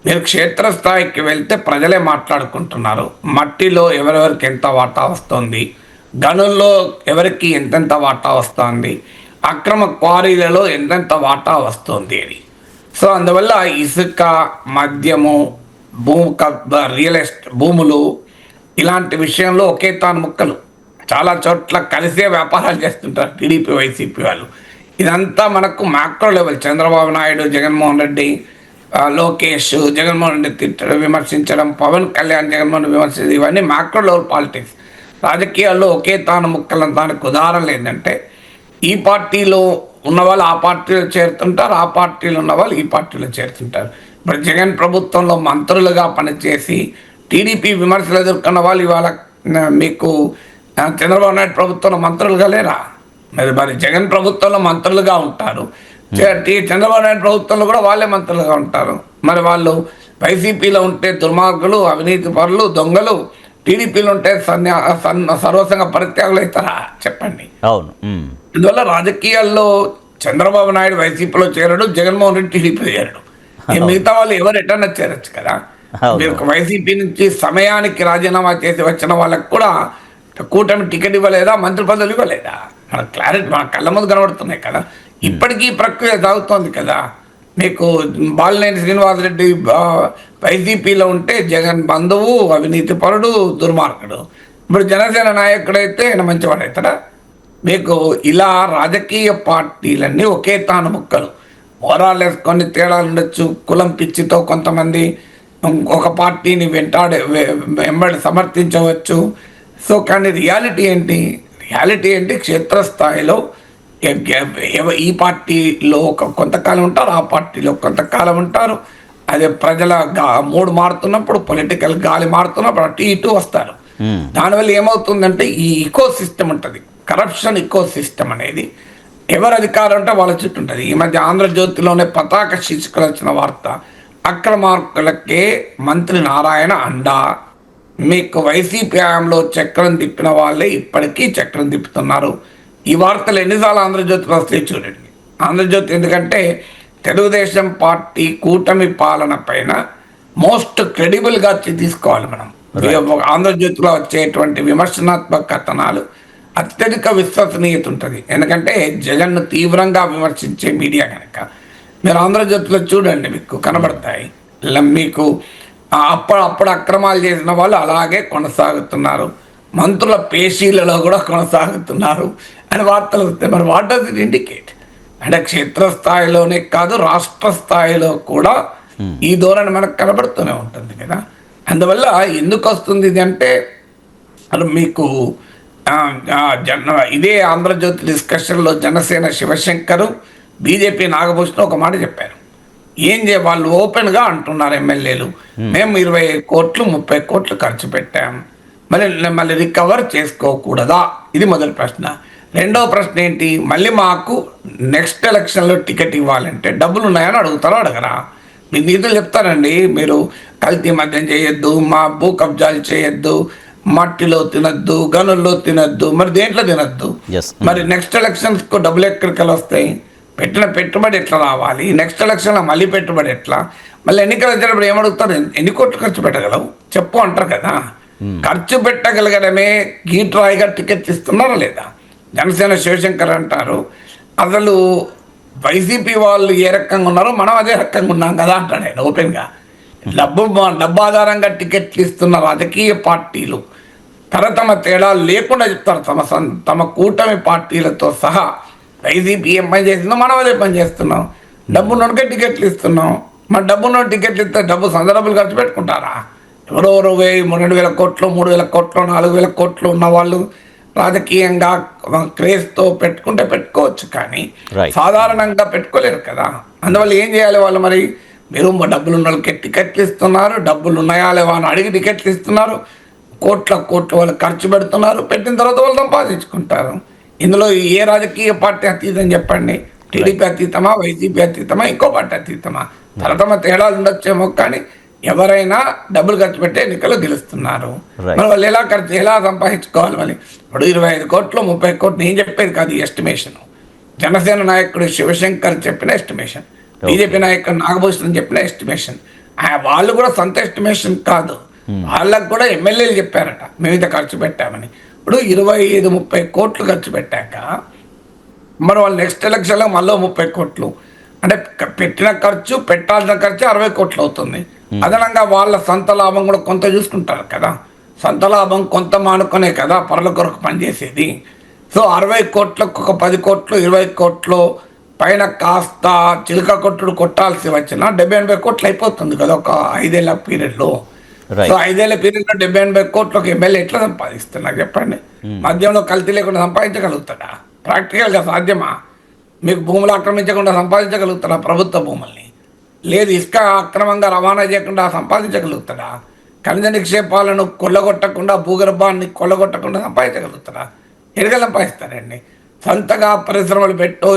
మీరు క్షేత్రస్థాయికి వెళ్తే ప్రజలే మాట్లాడుకుంటున్నారు, మట్టిలో ఎవరెవరికి ఎంత వాటా వస్తుంది, గనుల్లో ఎవరికి ఎంతెంత వాటా వస్తుంది, అక్రమ క్వారీలలో ఎంతెంత వాటా వస్తుంది అని. సో అందువల్ల ఇసుక, మద్యము, రియల్ ఎస్టేట్ భూములు ఇలాంటి విషయంలో ఒకే తాను ముక్కలు చాలా చోట్ల కలిసే వ్యాపారాలు చేస్తుంటారు టీడీపీ వైసీపీ వాళ్ళు. ఇదంతా మనకు మ్యాక్రో లెవెల్. చంద్రబాబు నాయుడు, జగన్మోహన్ రెడ్డి, లోకేష్ జగన్మోహన్ రెడ్డి తిట్టడం, విమర్శించడం, పవన్ కళ్యాణ్ జగన్మోహన్ విమర్శించడం, ఇవన్నీ మ్యాక్రో లెవెల్ పాలిటిక్స్. రాజకీయాల్లో ఒకే తాను ముక్కలు. దానికి ఉదాహరణలు ఏంటంటే ఈ పార్టీలో ఉన్నవాళ్ళు ఆ పార్టీలో చేరుతుంటారు, ఆ పార్టీలో ఉన్నవాళ్ళు ఈ పార్టీలో చేరుతుంటారు. ఇప్పుడు జగన్ ప్రభుత్వంలో మంత్రులుగా పనిచేసి టీడీపీ విమర్శలు ఎదుర్కొన్న వాళ్ళు ఇవాళ మీకు చంద్రబాబు నాయుడు ప్రభుత్వంలో మంత్రులుగా లేరా? మరి జగన్ ప్రభుత్వంలో మంత్రులుగా ఉంటారు, చంద్రబాబు నాయుడు ప్రభుత్వంలో కూడా వాళ్ళే మంత్రులుగా ఉంటారు. మరి వాళ్ళు వైసీపీలో ఉంటే దుర్మార్గులు, అవినీతి పరులు, దొంగలు, టీడీపీలో ఉంటే సర్వసంగ పరిత్యాగులు అవుతారా చెప్పండి? అవును. అందువల్ల రాజకీయాల్లో చంద్రబాబు నాయుడు వైసీపీలో చేరడు, జగన్మోహన్ రెడ్డి టీడీపీలో చేరడు. మిగతా వాళ్ళు ఎవరు ఎటన్నా చేరచ్చు కదా. మీరు వైసీపీ నుంచి సమయానికి రాజీనామా చేసి వచ్చిన వాళ్ళకు కూడా కూటమి టికెట్ ఇవ్వలేదా, మంత్రి పదవులు ఇవ్వలేదా? మన క్లారిటీ మన కళ్ళ ముందు కనబడుతున్నాయి కదా. ఇప్పటికీ ప్రక్రియ సాగుతోంది కదా. మీకు బాలినేని శ్రీనివాసరెడ్డి వైసీపీలో ఉంటే జగన్ బంధువు, అవినీతి పరుడు, దుర్మార్గుడు. ఇప్పుడు జనసేన నాయకుడైతే ఆయన మంచివాడవుతాడా? మీకు ఇలా రాజకీయ పార్టీలన్నీ ఒకే తాను ముక్కలు. ఓవరాల్ కొన్ని తేడాలు ఉండొచ్చు. కులం పిచ్చితో కొంతమంది ఒక పార్టీని వెంబడి సమర్థించవచ్చు, సో కానీ రియాలిటీ ఏంటి? రియాలిటీ ఏంటి? క్షేత్రస్థాయిలో ఈ పార్టీలో కొంతకాలం ఉంటారు, ఆ పార్టీలో కొంతకాలం ఉంటారు. అదే ప్రజల మూడు మారుతున్నప్పుడు, పొలిటికల్ గాలి మారుతున్నప్పుడు అటు ఇటు వస్తారు. దానివల్ల ఏమవుతుందంటే ఈ ఇకో సిస్టమ్ ఉంటుంది, కరప్షన్ ఇకో సిస్టమ్ అనేది. ఎవరు అధికారం అంటే వాళ్ళ చుట్టూ ఉంటుంది. ఈ మధ్య ఆంధ్రజ్యోతిలోనే పతాక శీర్షికలు వచ్చిన వార్త, అక్రమార్కులకే మంత్రి నారాయణ అండా. మీకు వైసీపీ హయాంలో చక్రం తిప్పిన వాళ్ళే ఇప్పటికీ చక్రం తిప్పుతున్నారు. ఈ వార్తలు ఎన్నిసార్లు ఆంధ్రజ్యోతిలో వస్తాయి చూడండి. ఆంధ్రజ్యోతి ఎందుకంటే తెలుగుదేశం పార్టీ కూటమి పాలన పైన మోస్ట్ క్రెడిబుల్గా తీసుకోవాలి మనం. ఆంధ్రజ్యోతిలో వచ్చేటువంటి విమర్శనాత్మక కథనాలు అత్యధిక విశ్వసనీయత ఉంటుంది. ఎందుకంటే జగన్ను తీవ్రంగా విమర్శించే మీడియా కనుక. మీరు ఆంధ్రజ్యోతిలో చూడండి, మీకు కనబడతాయి. మీకు అప్పుడు అక్రమాలు చేసిన వాళ్ళు అలాగే కొనసాగుతున్నారు, మంత్రుల పేషీలలో కూడా కొనసాగుతున్నారు అని వార్తలు వస్తాయి. మరి వాట్ డస్ ఇట్ ఇండికేట్? అంటే క్షేత్రస్థాయిలోనే కాదు, రాష్ట్ర స్థాయిలో కూడా ఈ ధోరణి మనకు కనబడుతూనే ఉంటుంది కదా. అందువల్ల ఎందుకు వస్తుంది ఇది అంటే, మీకు ఇదే ఆంధ్రజ్యోతి డిస్కషన్లో జనసేన శివశంకర్, బీజేపీ నాగభూషణ్ ఒక మాట చెప్పారు. వాళ్ళు ఓపెన్గా అంటున్నారు ఎమ్మెల్యేలు, మేము 25 కోట్లు 30 కోట్లు ఖర్చు పెట్టాం, మళ్ళీ రికవర్ చేసుకోకూడదా? ఇది మొదటి ప్రశ్న. రెండవ ప్రశ్న ఏంటి? మళ్ళీ మాకు నెక్స్ట్ ఎలక్షన్లో టికెట్ ఇవ్వాలంటే డబ్బులు ఉన్నాయని అడుగుతారో అడగరా? మీరు నిధులు చెప్తారండి, మీరు కల్తీ మద్యం చేయొద్దు, మా భూ కబ్జాలు చేయొద్దు, మట్టిలో తినద్దు, గనుల్లో తినద్దు, మరి దేంట్లో తినద్దు. మరి నెక్స్ట్ ఎలక్షన్స్కు డబ్బులు ఎక్కడికి వస్తాయి? పెట్టిన పెట్టుబడి ఎట్లా రావాలి? నెక్స్ట్ ఎలక్షన్లో మళ్ళీ పెట్టుబడి ఎట్లా? మళ్ళీ ఎన్నికలు వచ్చినప్పుడు ఏమడుగుతారు? ఎన్ని కోట్లు ఖర్చు పెట్టగలవు చెప్పు అంటారు కదా. ఖర్చు పెట్టగలగడమే గీట్రాయిగా టికెట్ ఇస్తున్నారా లేదా? జనసేన శివశంకర్ అంటారు, అసలు వైసీపీ వాళ్ళు ఏ రకంగా ఉన్నారో మనం అదే రకంగా ఉన్నాం కదా అంటాడు ఆయన ఓపెన్గా. డబ్బు ఆధారంగా టికెట్లు ఇస్తున్న రాజకీయ పార్టీలు తమ తేడాలు లేకుండా చెప్తారు. తమ కూటమి పార్టీలతో సహా వైసీపీ ఏం పని చేస్తుందో మనం అదే పని చేస్తున్నాం. డబ్బు నొడికే టికెట్లు ఇస్తున్నాం. మరి డబ్బున్న టికెట్లు ఇస్తే డబ్బు సందర్భాలు ఖర్చు పెట్టుకుంటారా? ఎవరెవరో 2,000 కోట్లు 3,000 కోట్లు 4,000 కోట్లు ఉన్న వాళ్ళు రాజకీయంగా క్రేజ్తో పెట్టుకుంటే పెట్టుకోవచ్చు, కానీ సాధారణంగా పెట్టుకోలేరు కదా. అందువల్ల ఏం చేయాలి వాళ్ళు? మరి మీరు డబ్బులు ఉన్న వాళ్ళకి టికెట్లు ఇస్తున్నారు, డబ్బులు ఉన్నాయా లేవా అని అడిగి టికెట్లు ఇస్తున్నారు, కోట్లు వాళ్ళు ఖర్చు పెడుతున్నారు, పెట్టిన తర్వాత వాళ్ళు సంపాదించుకుంటారు. ఇందులో ఏ రాజకీయ పార్టీ అతీతం చెప్పండి? టీడీపీ అతీతమా, వైసీపీ అతీతమా, ఇంకో పార్టీ అతీతమా? తమ తేడాలు ఉండొచ్చేమో, కానీ ఎవరైనా డబ్బులు ఖర్చు పెట్టే ఎన్నికలు గెలుస్తున్నారు. మరి వాళ్ళు ఎలా సంపాదించుకోవాలి? మళ్ళీ ఇప్పుడు 25 కోట్లు 30 కోట్లు నేను చెప్పేది కాదు, ఎస్టిమేషన్. జనసేన నాయకుడు శివశంకర్ చెప్పిన ఎస్టిమేషన్, బీజేపీ నాయకుడు నాగభూషణ్ చెప్పిన ఎస్టిమేషన్. వాళ్ళు కూడా సొంత ఎస్టిమేషన్ కాదు, వాళ్ళకు కూడా ఎమ్మెల్యేలు చెప్పారట మేము ఇంత ఖర్చు పెట్టామని. ఇప్పుడు 25-30 కోట్లు ఖర్చు పెట్టాక మరి వాళ్ళు నెక్స్ట్ ఎలక్షన్లో మళ్ళీ 30 కోట్లు అంటే పెట్టిన ఖర్చు, పెట్టాల్సిన ఖర్చు 60 కోట్లు అవుతుంది. అదనంగా వాళ్ళ సొంత లాభం కూడా కొంత చూసుకుంటారు కదా. సొంత లాభం కొంత మానుకునే కదా పరుల కొరకు పనిచేసేది. సో 60 కోట్లకు ఒక 10 కోట్లు 20 కోట్లు పైన కాస్త చిలుక కొట్టుడు కొట్టాల్సి వచ్చిన 70-80 కోట్లు అయిపోతుంది కదా ఒక 5 ఏళ్ల పీరియడ్లో. సో 5 ఏళ్ల పీరియడ్లో 70-80 కోట్లకు ఎమ్మెల్యే ఎట్లా సంపాదిస్తున్నా చెప్పండి? మద్యంలో కల్తీ లేకుండా సంపాదించగలుగుతాడా? ప్రాక్టికల్గా సాధ్యమా? మీకు భూములు ఆక్రమించకుండా సంపాదించగలుగుతాడా? ప్రభుత్వ భూముల్ని లేదు, ఇసుక అక్రమంగా రవాణా చేయకుండా సంపాదించగలుగుతాడా? ఖనిజ నిక్షేపాలను కొల్లగొట్టకుండా, భూగర్భాన్ని కొల్లగొట్టకుండా సంపాదించగలుగుతాడా? ఎడగ సంపాదిస్తారండి. సొంతగా పరిశ్రమలు పెట్టో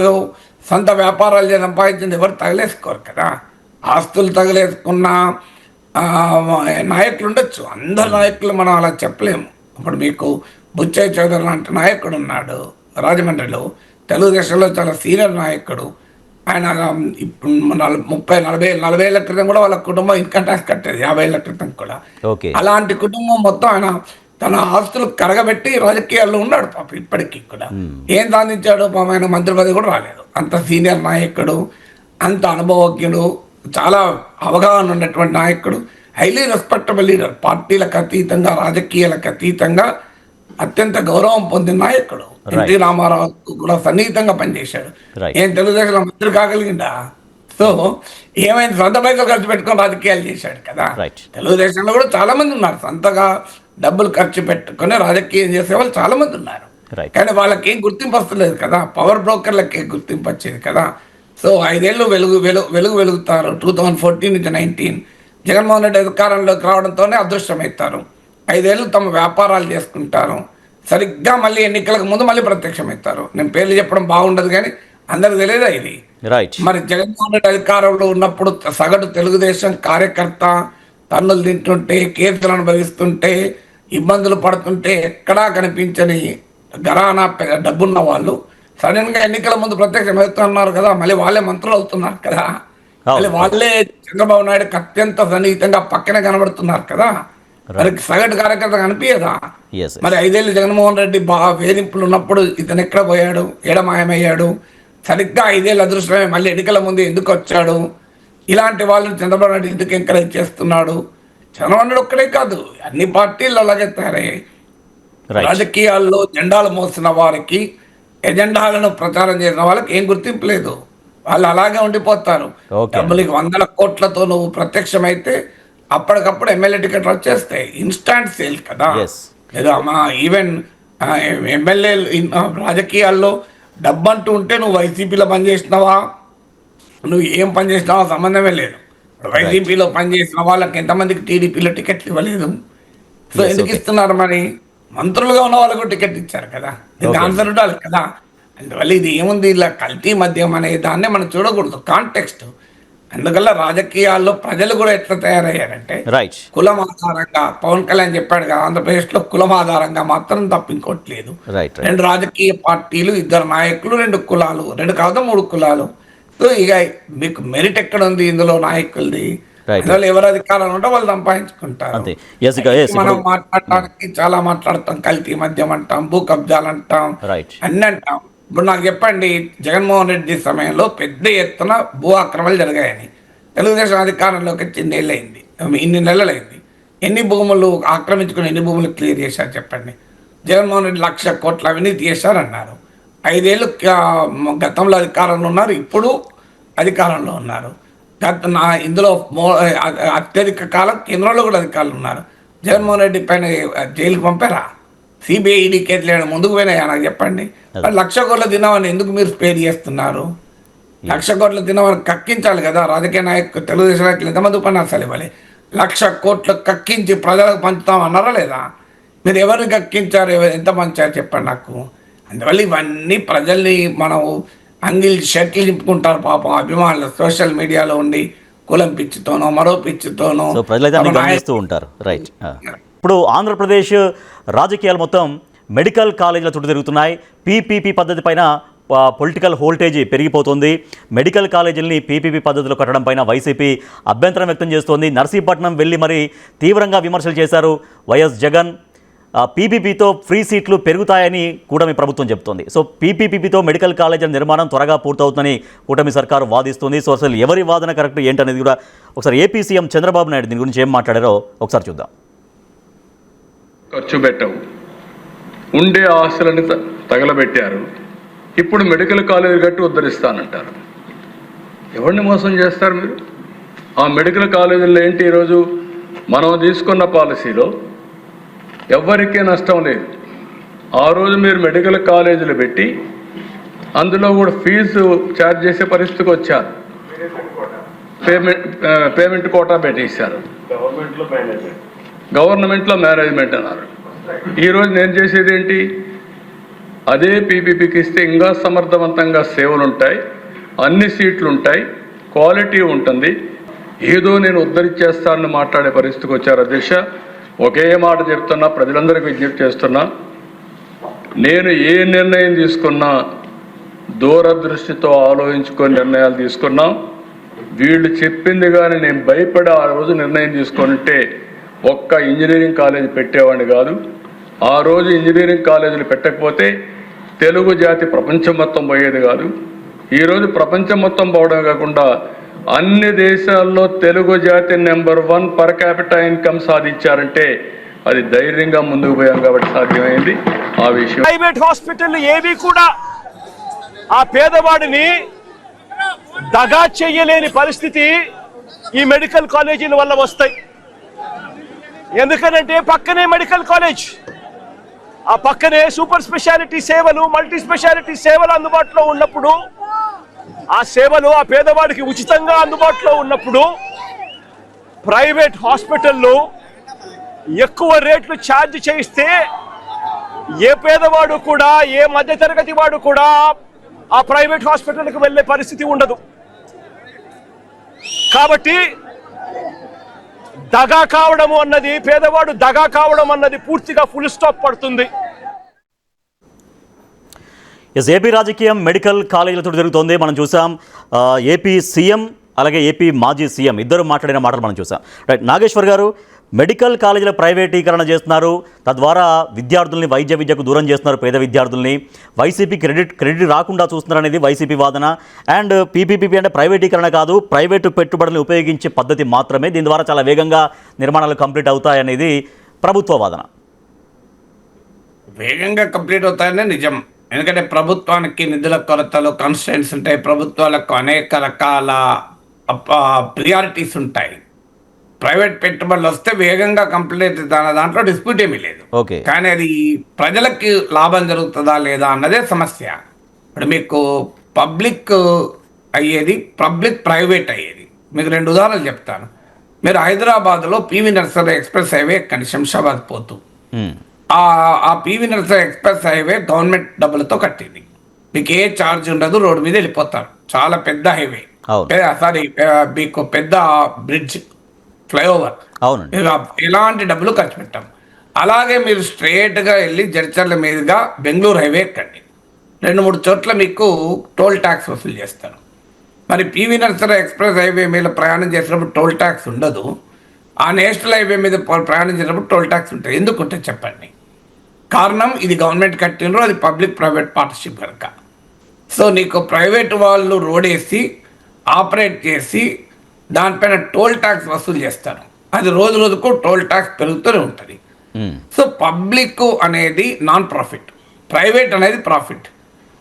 సొంత వ్యాపారాలు చేసి సంపాదించింది ఎవరు తగిలేసుకోరు కదా. ఆస్తులు తగిలేసుకున్న నాయకులు ఉండొచ్చు, అందరు నాయకులు మనం అలా చెప్పలేము. ఇప్పుడు మీకు బుచ్చయ్య చౌదరి లాంటి నాయకుడు ఉన్నాడు రాజమండ్రిలో, తెలుగుదేశంలో చాలా సీనియర్ నాయకుడు. ఆయన ఇప్పుడు 30-40 ఏళ్ల క్రితం కూడా వాళ్ళ కుటుంబం ఇన్కమ్ ట్యాక్స్ కట్టేది, 50 ఏళ్ల క్రితం కూడా. అలాంటి కుటుంబం మొత్తం ఆయన తన ఆస్తులు కరగబెట్టి రాజకీయాల్లో ఉన్నాడు పాప ఇప్పటికీ కూడా. ఏం సాధించాడు పాపం? ఆయన మంత్రి పదవి కూడా రాలేదు. అంత సీనియర్ నాయకుడు, అంత అనుభవజ్ఞుడు, చాలా అవగాహన ఉన్నటువంటి నాయకుడు, హైలీ రెస్పెక్టబుల్ లీడర్, పార్టీలకు అతీతంగా రాజకీయాలకు అతీతంగా అత్యంత గౌరవం పొందిన నాయకుడు. ఎన్టీ రామారావు కూడా సన్నిహితంగా పనిచేశాడు. ఏం తెలుగుదేశంలో మంత్రి కాగలిగిందా? సో ఏమైంది? సొంత పైసలు ఖర్చు పెట్టుకొని రాజకీయాలు చేశాడు కదా. తెలుగుదేశంలో కూడా చాలా మంది ఉన్నారు సొంతగా డబ్బులు ఖర్చు పెట్టుకొని రాజకీయం చేసే వాళ్ళు చాలా మంది ఉన్నారు. Right. కానీ వాళ్ళకి ఏం గుర్తింపు వస్తలేదు కదా, పవర్ బ్రోకర్లకి ఏం గుర్తింపు వచ్చేది కదా. సో 5 ఏళ్ళు వెలుగుతారు. 2014 నుంచి 19 జగన్మోహన్ రెడ్డి అధికారంలోకి రావడంతోనే అదృష్టమవుతారు. 5 ఏళ్ళు తమ వ్యాపారాలు చేసుకుంటారు. సరిగ్గా మళ్ళీ ఎన్నికలకు ముందు మళ్ళీ ప్రత్యక్షమవుతారు. నేను పేర్లు చెప్పడం బాగుండదు కానీ అందరికి తెలియదా ఇది. రైట్. మరి జగన్మోహన్ రెడ్డి అధికారంలో ఉన్నప్పుడు సగటు తెలుగుదేశం కార్యకర్త తన్నులు తింటుంటే, కేసులు అనుభవిస్తుంటే, ఇబ్బందులు పడుతుంటే ఎక్కడా కనిపించని ఘరానా డబ్బున్న వాళ్ళు సడన్ గా ఎన్నికల ముందు ప్రత్యక్షం అవుతున్నారు కదా, మళ్ళీ వాళ్ళే మంత్రులు అవుతున్నారు కదా, మళ్ళీ వాళ్ళే చంద్రబాబు నాయుడుకి అత్యంత సన్నిహితంగా పక్కనే కనబడుతున్నారు కదా. మరి సగటు కార్యకర్త కనిపించదా? మరి 5 ఏళ్ళు జగన్మోహన్ రెడ్డి బాగా వేధింపులు ఉన్నప్పుడు ఇతను ఎక్కడ పోయాడు, ఏడమాయమయ్యాడు? సరిగ్గా 5 ఏళ్ళు అదృష్టమే మళ్ళీ ఎన్నికల ముందు ఎందుకు వచ్చాడు? ఇలాంటి వాళ్ళని చంద్రబాబు నాయుడు ఎందుకు ఎంకరేజ్ చేస్తున్నాడు? చంద్రబాబు నాయుడు ఒక్కడే కాదు, అన్ని పార్టీలు అలాగే తయారయ్యాయి. రాజకీయాల్లో జెండాలు మోసిన వారికి, ఎజెండాలను ప్రచారం చేసిన వాళ్ళకి ఏం గుర్తింపు లేదు. వాళ్ళు అలాగే ఉండిపోతారు. డబ్బులకి 100 కోట్లతో నువ్వు ప్రత్యక్షమైతే అప్పటికప్పుడు ఎమ్మెల్యే టికెట్లు వచ్చేస్తాయి. ఇన్స్టాంట్ సేల్ కదా. లేదా మా ఈవెన్ ఎమ్మెల్యే రాజకీయాల్లో డబ్బు అంటూ ఉంటే నువ్వు వైసీపీలో పనిచేసినావా, నువ్వు ఏం పని చేసినావా సంబంధమే లేదు. వైసీపీలో పనిచేసిన వాళ్ళకి ఎంతమందికి టీడీపీలో టికెట్లు ఇవ్వలేదు. సో ఎందుకు ఇస్తున్నారు? మరి మంత్రులుగా ఉన్న వాళ్ళకు టికెట్ ఇచ్చారు కదా, దీనికి ఆన్సర్ ఉండాలి కదా. అందువల్ల ఇది ఏముంది, ఇలా కల్తీ మద్యం అనే దాన్నే మనం చూడకూడదు, కాంటెక్స్ట్. అందువల్ల రాజకీయాల్లో ప్రజలు కూడా ఎట్లా తయారయ్యారంటే కులం ఆధారంగా, పవన్ కళ్యాణ్ చెప్పాడు కదా, ఆంధ్రప్రదేశ్ లో కులం ఆధారంగా మాత్రం తప్ప ఇంకోట్లేదు. 2 రాజకీయ పార్టీలు, 2 నాయకులు, 2 కులాలు, 2 కాదు 3 కులాలు. సో ఇక మీకు మెరిట్ ఎక్కడ ఉంది ఇందులో నాయకులది? ఎవరు అధికారంలో ఉంటే వాళ్ళు సంపాదించుకుంటారు. మనం మాట్లాడటానికి చాలా మాట్లాడతాం, కల్తీ మద్యం అంటాం, భూ కబ్జాలు అంటాం, అన్ని అంటాం. ఇప్పుడు నాకు చెప్పండి, జగన్మోహన్ రెడ్డి సమయంలో పెద్ద ఎత్తున భూ ఆక్రమణలు జరిగాయని తెలుగుదేశం అధికారంలోకి వచ్చి ఇన్ని నెలలైంది. ఎన్ని భూములు ఆక్రమించుకుని ఎన్ని భూములు క్లియర్ చేశారు చెప్పండి? జగన్మోహన్ రెడ్డి 1,00,000 కోట్ల అవినీతి చేశారన్నారు. 5 ఏళ్ళు గతంలో అధికారంలో ఉన్నారు, ఇప్పుడు అధికారంలో ఉన్నారు. ఇందులో అత్యధిక కాలం కేంద్రంలో కూడా అధికారులు ఉన్నారు. జగన్మోహన్ రెడ్డి పైన జైలుకి పంపారా? సిబిఐ ఈడీ కేసులు ఏమైనా ముందుకు పోయినాయా నాకు చెప్పండి? 1,00,000 కోట్ల దినమని ఎందుకు మీరు స్పేర్ చేస్తున్నారు? 1,00,000 కోట్ల దినమని కక్కించాలి కదా. రాజకీయ నాయకులు, తెలుగుదేశం నాయకులు ఎంతమంది ఉపన్యాసాలు ఇవ్వాలి? 1,00,000 కోట్లు కక్కించి ప్రజలకు పంచుతాం అన్నారా లేదా? మీరు ఎవరిని కక్కించారు, ఎంత పంచారు చెప్పండి నాకు. అందువల్ల ఇవన్నీ ప్రజల్ని మనం అంగిల్ షర్ట్లు నింపుకుంటారు పాపం అభిమానులు, సోషల్ మీడియాలో ఉండి కులం పిచ్చితోనో మరో పిచ్చితోనో ప్రజలైతే ఉంటారు. రైట్. ఇప్పుడు ఆంధ్రప్రదేశ్ రాజకీయాలు మొత్తం మెడికల్ కాలేజీల చుట్టూ తిరుగుతున్నాయి. పీపీపీ పద్ధతి పైన పొలిటికల్ వోల్టేజ్ పెరిగిపోతుంది. మెడికల్ కాలేజీలని పీపీపీ పద్ధతిలో కట్టడం పైన వైసీపీ అభ్యంతరం వ్యక్తం చేస్తోంది. నర్సీపట్నం వెళ్ళి మరి తీవ్రంగా విమర్శలు చేశారు వైఎస్ జగన్. పీపీపీతో ఫ్రీ సీట్లు పెరుగుతాయని కూటమి ప్రభుత్వం చెబుతోంది. సో పీపీపీతో మెడికల్ కాలేజీల నిర్మాణం త్వరగా పూర్తవుతుందని కూటమి సర్కారు వాదిస్తుంది. సో అసలు ఎవరి వాదన కరెక్ట్ ఏంటనేది కూడా ఒకసారి ఏపీ సీఎం చంద్రబాబు నాయుడు దీని గురించి ఏం మాట్లాడారో ఒకసారి చూద్దాం. ఖర్చు పెట్టవు, ఉండే ఆస్తులని తగలబెట్టారు. ఇప్పుడు మెడికల్ కాలేజీ కట్టి ఉద్ధరిస్తానంటారు. ఎవరిని మోసం చేస్తారు మీరు? ఆ మెడికల్ కాలేజీల్లో ఏంటి, ఈరోజు మనం తీసుకున్న పాలసీలో ఎవ్వరికీ నష్టం లేదు. ఆ రోజు మీరు మెడికల్ కాలేజీలు పెట్టి అందులో కూడా ఫీజు ఛార్జ్ చేసే పరిస్థితికి వచ్చారు. పేమెంట్ కోటా పెట్టేశారు. గవర్నమెంట్లో మేనేజ్మెంట్ అన్నారు. ఈరోజు నేను చేసేది ఏంటి, అదే పీపీపీకి ఇస్తే ఇంకా సమర్థవంతంగా సేవలు ఉంటాయి, అన్ని సీట్లు ఉంటాయి, క్వాలిటీ ఉంటుంది. ఏదో నేను ఉద్ధరించేస్తానని మాట్లాడే పరిస్థితికి వచ్చారు. అధ్యక్ష, ఒకే మాట చెప్తున్నా, ప్రజలందరికీ విజ్ఞప్తి చేస్తున్నా, నేను ఏ నిర్ణయం తీసుకున్నా దూరదృష్టితో ఆలోచించుకొని నిర్ణయాలు తీసుకున్నాం. వీళ్ళు చెప్పింది కానీ నేను భయపడి ఆ రోజు నిర్ణయం తీసుకుంటే ఒక్క ఇంజనీరింగ్ కాలేజీ పెట్టేవాడిని కాదు. ఆ రోజు ఇంజనీరింగ్ కాలేజీలు పెట్టకపోతే తెలుగు జాతి ప్రపంచం మొత్తం పోయేది కాదు. ఈరోజు ప్రపంచం మొత్తం పోవడం కాకుండా అన్ని దేశాల్లో తెలుగు జాతి నెంబర్ 1 పర్ క్యాపిటల్ ఇన్కమ్ సాధించారంటే అది ధైర్యంగా ముందుకు పోయాం కాబట్టి సాధ్యమైంది. ఆ విషయం ప్రైవేట్ హాస్పిటల్ ఏవి కూడా ఆ పేదవాడిని దగా చెయ్యలేని పరిస్థితి ఈ మెడికల్ కాలేజీల వల్ల వస్తాయి. ఎందుకనంటే పక్కనే మెడికల్ కాలేజ్, ఆ పక్కనే సూపర్ స్పెషాలిటీ సేవలు, మల్టీ స్పెషాలిటీ సేవలు అందుబాటులో ఉన్నప్పుడు, ఆ సేవలు ఆ పేదవాడికి ఉచితంగా అందుబాటులో ఉన్నప్పుడు ప్రైవేట్ హాస్పిటల్లో ఎక్కువ రేట్లు ఛార్జ్ చేయిస్తే ఏ పేదవాడు కూడా, ఏ మధ్యతరగతి వాడు కూడా ఆ ప్రైవేట్ హాస్పిటల్కి వెళ్ళే పరిస్థితి ఉండదు. కాబట్టి దగా కావడము అన్నది, పేదవాడు దగా కావడం అన్నది పూర్తిగా ఫుల్ స్టాప్ పడుతుంది. ఏపీ రాజకీయం మెడికల్ కాలేజీలతో జరుగుతోంది. మనం చూసాం ఏపీ సీఎం అలాగే ఏపీ మాజీ సీఎం ఇద్దరు మాట్లాడిన మాటలు మనం చూసాం. రైట్, నాగేశ్వర్ గారు, మెడికల్ కాలేజీల ప్రైవేటీకరణ చేస్తున్నారు, తద్వారా విద్యార్థుల్ని వైద్య విద్యకు దూరం చేస్తున్నారు, పేద విద్యార్థుల్ని. వైసీపీ క్రెడిట్ రాకుండా చూస్తున్నారు అనేది వైసీపీ వాదన. అండ్ పీపీపీ అంటే ప్రైవేటీకరణ కాదు, ప్రైవేటు పెట్టుబడులను ఉపయోగించే పద్ధతి మాత్రమే, దీని ద్వారా చాలా వేగంగా నిర్మాణాలు కంప్లీట్ అవుతాయనేది ప్రభుత్వ వాదన. వేగంగా కంప్లీట్ అవుతాయనే నిజం. ఎందుకంటే ప్రభుత్వానికి నిధుల కొరతలు, కన్స్టెంట్స్ ఉంటాయి, ప్రభుత్వాలకు అనేక రకాల ప్రియారిటీస్ ఉంటాయి. ప్రైవేట్ పెట్టుబడులు వస్తే వేగంగా కంప్లీట్ అవుతుందన్న దాంట్లో డిస్ప్యూట్ ఏమీ లేదు. ఓకే, కానీ అది ప్రజలకి లాభం జరుగుతుందా లేదా అన్నదే సమస్య. ఇప్పుడు మీకు పబ్లిక్ అయ్యేది, పబ్లిక్ ప్రైవేట్ అయ్యేది. మీకు 2 ఉదాహరణలు చెప్తాను. మీరు హైదరాబాద్లో పివి నర్సరీ ఎక్స్ప్రెస్ హైవే ఎక్కండి, శంషాబాద్ పోతూ. ఆ PV nursery express highway government డబ్బులతో కట్టింది. మీకు ఏ ఛార్జ్ ఉండదు, రోడ్డు మీద వెళ్ళిపోతారు. చాలా పెద్ద హైవే, సారీ మీకు పెద్ద బ్రిడ్జ్, ఫ్లైఓవర్. అవునండి, ఎలాంటి డబ్బులు ఖర్చు పెట్టాం. అలాగే మీరు స్ట్రేట్గా వెళ్ళి జడ్చర్ల మీదుగా బెంగళూరు హైవే ఎక్కండి, 2-3 చోట్ల మీకు టోల్ ట్యాక్స్ వసూలు చేస్తారు. మరి పివి నర్సరీ ఎక్స్ప్రెస్ హైవే మీద ప్రయాణం చేసినప్పుడు టోల్ ట్యాక్స్ ఉండదు, ఆ నేషనల్ హైవే మీద ప్రయాణం చేసినప్పుడు టోల్ ట్యాక్స్ ఉంటుంది. ఎందుకుంటే చెప్పండి. కారణం, ఇది గవర్నమెంట్ కట్టినరు, అది పబ్లిక్ ప్రైవేట్ పార్ట్నర్షిప్ కనుక. సో నీకు ప్రైవేట్ వాళ్ళు రోడ్ వేసి ఆపరేట్ చేసి దానిపైన టోల్ ట్యాక్స్ వసూలు చేస్తారు. అది రోజు రోజుకు టోల్ ట్యాక్స్ పెరుగుతూనే ఉంటుంది. సో పబ్లిక్ అనేది నాన్ ప్రాఫిట్, ప్రైవేట్ అనేది ప్రాఫిట్.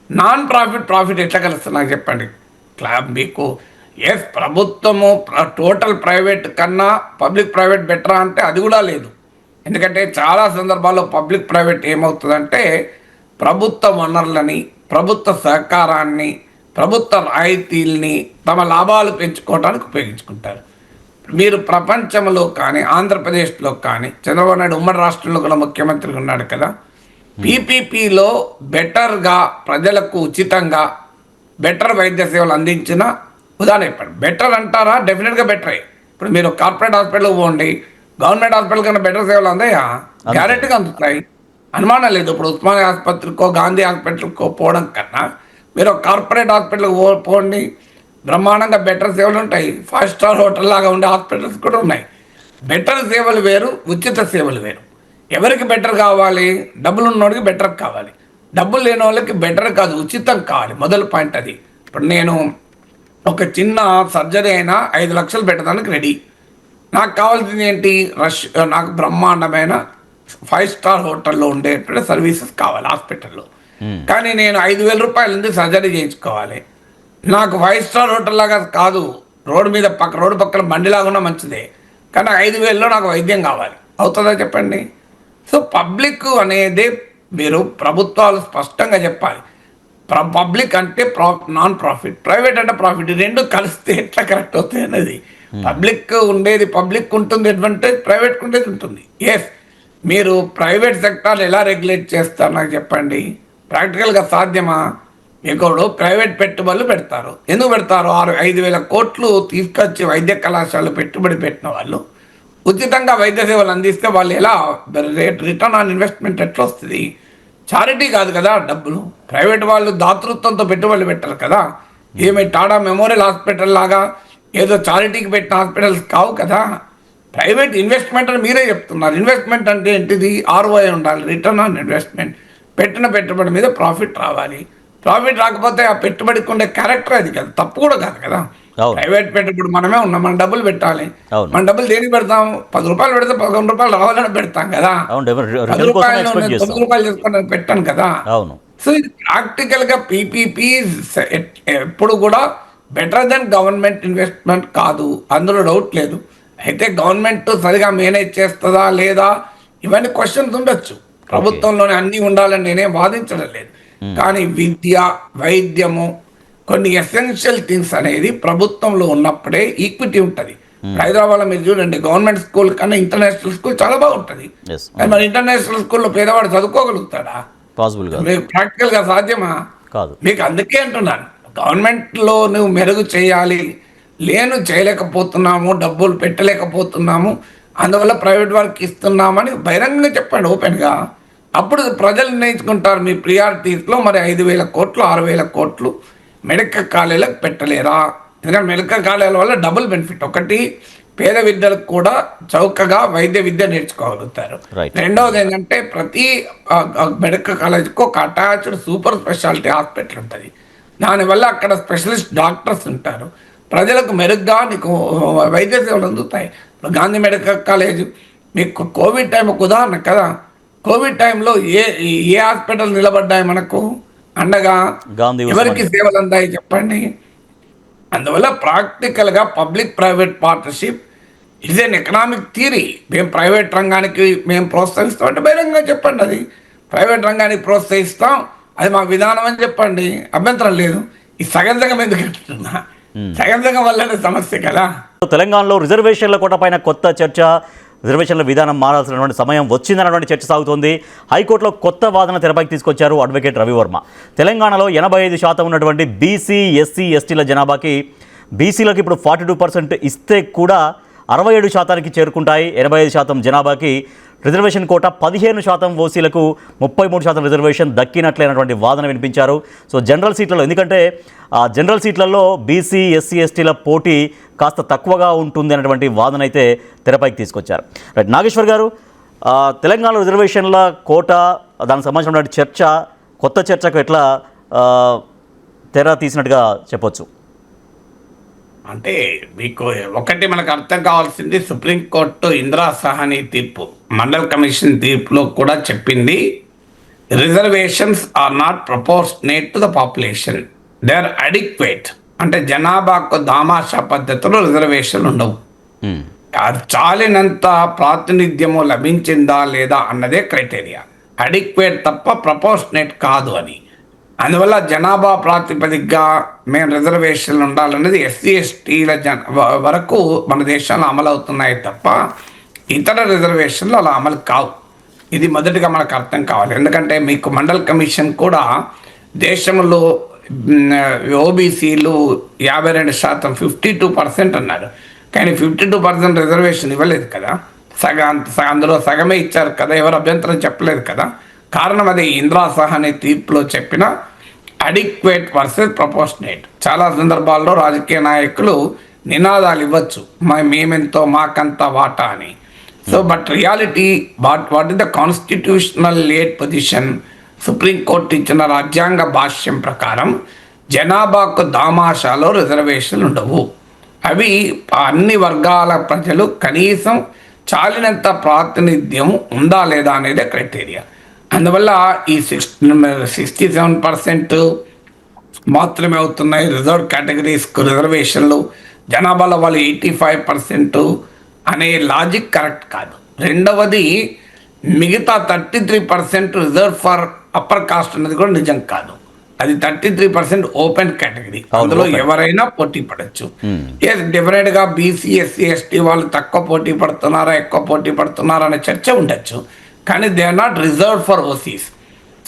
నాన్ ప్రాఫిట్ ఎట్లా కలుస్తుంది నాకు చెప్పండి. మీకు ప్రభుత్వము టోటల్ ప్రైవేట్ కన్నా పబ్లిక్ ప్రైవేట్ బెటరా అంటే అది కూడా లేదు. ఎందుకంటే చాలా సందర్భాల్లో పబ్లిక్ ప్రైవేట్ ఏమవుతుందంటే ప్రభుత్వ వనరులని, ప్రభుత్వ సహకారాన్ని, ప్రభుత్వ రాయితీల్ని తమ లాభాలు పెంచుకోవడానికి ఉపయోగించుకుంటారు. మీరు ప్రపంచంలో కానీ, ఆంధ్రప్రదేశ్లో కానీ, చంద్రబాబు నాయుడు ఉమ్మడి రాష్ట్రంలో కూడా ముఖ్యమంత్రిగా ఉన్నాడు కదా, పీపీపీలో బెటర్గా ప్రజలకు ఉచితంగా బెటర్ వైద్య సేవలు అందించిన ఉదాహరణ చెప్పండి. బెటర్ అంటారా? డెఫినెట్గా బెటరే. ఇప్పుడు మీరు కార్పొరేట్ హాస్పిటల్కి పోండి, గవర్నమెంట్ హాస్పిటల్ కన్నా బెటర్ సేవలు అందాయా? గ్యారెంటీగా అందుతాయి, అనుమానం లేదు. ఇప్పుడు ఉస్మానియా ఆసుపత్రికో గాంధీ హాస్పిటల్కో పోవడం కన్నా మీరు కార్పొరేట్ హాస్పిటల్కి పోండి, బ్రహ్మాండంగా బెటర్ సేవలు ఉంటాయి. 5 స్టార్ హోటల్ లాగా ఉండే హాస్పిటల్స్ కూడా ఉన్నాయి. బెటర్ సేవలు వేరు, ఉచిత సేవలు వేరు. ఎవరికి బెటర్ కావాలి? డబ్బులు ఉన్నోడికి బెటర్ కావాలి, డబ్బులు లేని వాళ్ళకి బెటర్ కాదు, ఉచితం కావాలి. మొదటి పాయింట్ అది. ఇప్పుడు నేను ఒక చిన్న సర్జరీ అయినా 5 లక్షలు పెట్టడానికి రెడీ. నాకు కావాల్సింది ఏంటి? నాకు బ్రహ్మాండమైన 5 స్టార్ హోటల్లో ఉండేటువంటి సర్వీసెస్ కావాలి హాస్పిటల్లో. కానీ నేను 5,000 రూపాయలు ఉంది సర్జరీ చేయించుకోవాలి. నాకు 5 స్టార్ హోటల్ లాగా కాదు, రోడ్డు పక్కన బండిలాగా ఉన్న మంచిదే, కానీ 5,000లో నాకు వైద్యం కావాలి. అవుతుందా చెప్పండి? సో పబ్లిక్ అనేది మీరు ప్రభుత్వాలు స్పష్టంగా చెప్పాలి. పబ్లిక్ అంటే నాన్ ప్రాఫిట్, ప్రైవేట్ అంటే ప్రాఫిట్. ఈ రెండు కలిస్తే ఎట్లా కరెక్ట్ అవుతాయి అనేది. పబ్లిక్ ఉండేది పబ్లిక్ ఉంటుంది అడ్వాంటేజ్, ప్రైవేట్కి ఉండేది ఉంటుంది. ఎస్, మీరు ప్రైవేట్ సెక్టార్ ఎలా రెగ్యులేట్ చేస్తారు నాకు చెప్పండి. ప్రాక్టికల్గా సాధ్యమా? మీకు ప్రైవేట్ పెట్టుబడులు పెడతారు. ఎందుకు పెడతారు? 5,000 కోట్లు తీసుకొచ్చి వైద్య కళాశాలలు పెట్టుబడి పెట్టిన వాళ్ళు ఉచితంగా వైద్య సేవలు అందిస్తే వాళ్ళు ఎలా రిటర్న్ ఆన్ ఇన్వెస్ట్మెంట్ ఎట్లా వస్తుంది? చారిటీ కాదు కదా డబ్బులు. ప్రైవేట్ వాళ్ళు దాతృత్వంతో పెట్టుబడులు పెట్టారు కదా. ఏమి టాటా మెమోరియల్ హాస్పిటల్ లాగా ఏదో చారిటీకి పెట్టిన హాస్పిటల్స్ కావు కదా. ప్రైవేట్ ఇన్వెస్ట్మెంట్ అని మీరే చెప్తున్నారు. ఇన్వెస్ట్మెంట్ అంటే ఏంటిది? ROI ఉండాలి, రిటర్న్ ఆన్ ఇన్వెస్ట్మెంట్. పెట్టిన పెట్టుబడి మీద ప్రాఫిట్ రావాలి. ప్రాఫిట్ రాకపోతే ఆ పెట్టుబడికి ఉండే క్యారెక్టర్ అది కదా, తప్పు కూడా కాదు కదా. ప్రైవేట్ పెట్టుబడి మనమే ఉన్నాం, మనం డబ్బులు పెట్టాలి. మన డబ్బులు దేనికి పెడతాం? 10 రూపాయలు పెడితే 11 రూపాయలు రావాలని పెడతాం కదా. 10 రూపాయలు 9 రూపాయలు చేసుకుని పెట్టాను కదా. సో ఇది ప్రాక్టికల్ గా పీపీపీ ఎప్పుడు కూడా బెటర్ దెన్ గవర్నమెంట్ ఇన్వెస్ట్మెంట్ కాదు, అందులో డౌట్ లేదు. అయితే గవర్నమెంట్ సరిగా మేనేజ్ చేస్తుందా లేదా ఇవన్నీ క్వశ్చన్స్ ఉండొచ్చు. ప్రభుత్వంలోనే అన్నీ ఉండాలని నేనేం వాదించడం లేదు. కానీ విద్య, వైద్యము, కొన్ని ఎసెన్షియల్ థింగ్స్ అనేది ప్రభుత్వంలో ఉన్నప్పుడే ఈక్విటీ ఉంటుంది. హైదరాబాద్లో మీరు చూడండి, గవర్నమెంట్ స్కూల్ కన్నా ఇంటర్నేషనల్ స్కూల్ చాలా బాగుంటుంది. కానీ మరి ఇంటర్నేషనల్ స్కూల్లో పేదవాడు చదువుకోగలుగుతాడా? పాసిబుల్ కాదు, మీకు ప్రాక్టికల్గా సాధ్యమా? కాదు. మీకు అందుకే అంటున్నాను, గవర్నమెంట్లో నువ్వు మెరుగు చేయాలి, చేయలేకపోతున్నాము, డబ్బులు పెట్టలేకపోతున్నాము, అందువల్ల ప్రైవేట్ వారికి ఇస్తున్నామని బహిరంగంగా చెప్పండి ఓపెన్గా. అప్పుడు ప్రజలు నిర్ణయించుకుంటారు మీ ప్రియారిటీస్లో మరి 5,000 కోట్లు 6,000 కోట్లు మెడికల్ కాలేజీలకు పెట్టలేరా? ఎందుకంటే మెడికల్ కాలేజీల వల్ల డబుల్ బెనిఫిట్. ఒకటి, పేద విద్యలకు కూడా చౌకగా వైద్య విద్య నేర్చుకోగలుగుతారు. రెండవది ఏంటంటే ప్రతి మెడికల్ కాలేజీకి ఒక అటాచ్డ్ సూపర్ స్పెషాలిటీ హాస్పిటల్ ఉంటుంది. దానివల్ల అక్కడ స్పెషలిస్ట్ డాక్టర్స్ ఉంటారు. ప్రజలకు మెరుగ్గా నీకు వైద్య సేవలు అందుతాయి. ఇప్పుడు గాంధీ మెడికల్ కాలేజ్ మీకు కోవిడ్ టైం ఒక ఉదాహరణ కదా. కోవిడ్ టైంలో ఏ హాస్పిటల్ నిలబడ్డాయి మనకు అండగా? ఎవరికి సేవలు అందాయి చెప్పండి? అందువల్ల ప్రాక్టికల్గా public private partnership is an economic theory. మేము ప్రైవేట్ రంగానికి మేము ప్రోత్సహిస్తాం అంటే బహిరంగంగా చెప్పండి, అది ప్రైవేట్ రంగానికి ప్రోత్సహిస్తాం, అది మా విధానం అని చెప్పండి, అభ్యంతరం లేదు. ఈ సగం ఎందుకు అంటున్నా? సగం వల్లనే సమస్య కదా. తెలంగాణలో రిజర్వేషన్ల కోట పైన కొత్త చర్చ, రిజర్వేషన్ల విధానం మారాల్సినటువంటి సమయం వచ్చిందన్నటువంటి చర్చ సాగుతోంది. హైకోర్టులో కొత్త వాదన తెరపైకి తీసుకొచ్చారు అడ్వకేట్ రవివర్మ. తెలంగాణలో 85% ఉన్నటువంటి బీసీ, ఎస్సీ, ఎస్టీల జనాభాకి బీసీలకు ఇప్పుడు 42% ఇస్తే కూడా 67% చేరుకుంటాయి. 85% జనాభాకి రిజర్వేషన్ కోట, 15% ఓసీలకు 33% రిజర్వేషన్ దక్కినట్లయినటువంటి వాదన వినిపించారు. సో జనరల్ సీట్లలో, ఎందుకంటే జనరల్ సీట్లలో బీసీ, ఎస్సీ, ఎస్టీల పోటీ కాస్త తక్కువగా ఉంటుంది అన్నటువంటి వాదన అయితే తెరపైకి తీసుకొచ్చారు. రైట్, నాగేశ్వర్ గారు, తెలంగాణలో రిజర్వేషన్ల కోట దానికి సంబంధించినటువంటి చర్చ, కొత్త చర్చకు ఎట్లా తెర తీసినట్టుగా చెప్పొచ్చు? అంటే మీకు ఒకటి మనకు అర్థం కావాల్సింది, సుప్రీంకోర్టు ఇందిరా సహాని తీర్పు, మండల్ కమిషన్ తీర్పులో కూడా చెప్పింది, reservations are not proportionate to the population, they are adequate. అంటే జనాభాకు దామాషా పద్ధతిలో రిజర్వేషన్లు ఉండవు. చాలినంత ప్రాతినిధ్యము లభించిందా లేదా అన్నదే క్రైటీరియా. అడిక్వేట్ తప్ప ప్రపోర్షనేట్ కాదు అని. అందువల్ల జనాభా ప్రాతిపదికగా మేము రిజర్వేషన్లు ఉండాలన్నది ఎస్సీ ఎస్టీల వరకు మన దేశంలో అమలు అవుతున్నాయి తప్ప ఇతర రిజర్వేషన్లు అలా అమలు కావు. ఇది మొదటిగా మనకు అర్థం కావాలి. ఎందుకంటే మీకు మండల్ కమిషన్ కూడా దేశంలో ఓబీసీలు 52%, 52% అన్నారు. కానీ 52% రిజర్వేషన్ ఇవ్వలేదు కదా, అందులో సగమే ఇచ్చారు కదా, ఎవరు అభ్యంతరం చెప్పలేదు కదా. కారణం అదే ఇందిరా సహాని తీర్పులో చెప్పిన అడిక్వేట్ వర్సెస్ ప్రపోర్షనేట్. చాలా సందర్భాల్లో రాజకీయ నాయకులు నినాదాలు ఇవ్వచ్చు, మేమెంతో మాకంత వాటా అని. So but reality what is the constitutional late position? Supreme court ఇచ్చిన రాజ్యాంగ భాష్యం ప్రకారం జనాభాకు దామాషాలో రిజర్వేషన్లు ఉండవు. అవి అన్ని వర్గాల ప్రజలు కనీసం చాలినంత ప్రాతినిధ్యం ఉందా లేదా అనేదే క్రైటీరియా. అందువల్ల ఈ 67% మాత్రమే అవుతున్నాయి రిజర్వ్ కేటగిరీస్కు రిజర్వేషన్లు, జనాభాలో వాళ్ళు 85% అనే లాజిక్ కరెక్ట్ కాదు. రెండవది, మిగతా 33% రిజర్వ్ ఫర్ అప్పర్ కాస్ట్ అనేది కూడా నిజం కాదు. అది 33% ఓపెన్ కేటగిరీ, అందులో ఎవరైనా పోటీ పడవచ్చు. డెఫినెట్గా బీసీ, ఎస్సీ, ఎస్టీ వాళ్ళు తక్కువ పోటీ పడుతున్నారా ఎక్కువ పోటీ పడుతున్నారా అనే చర్చ ఉండొచ్చు. కానీ they are not reserve for OCs.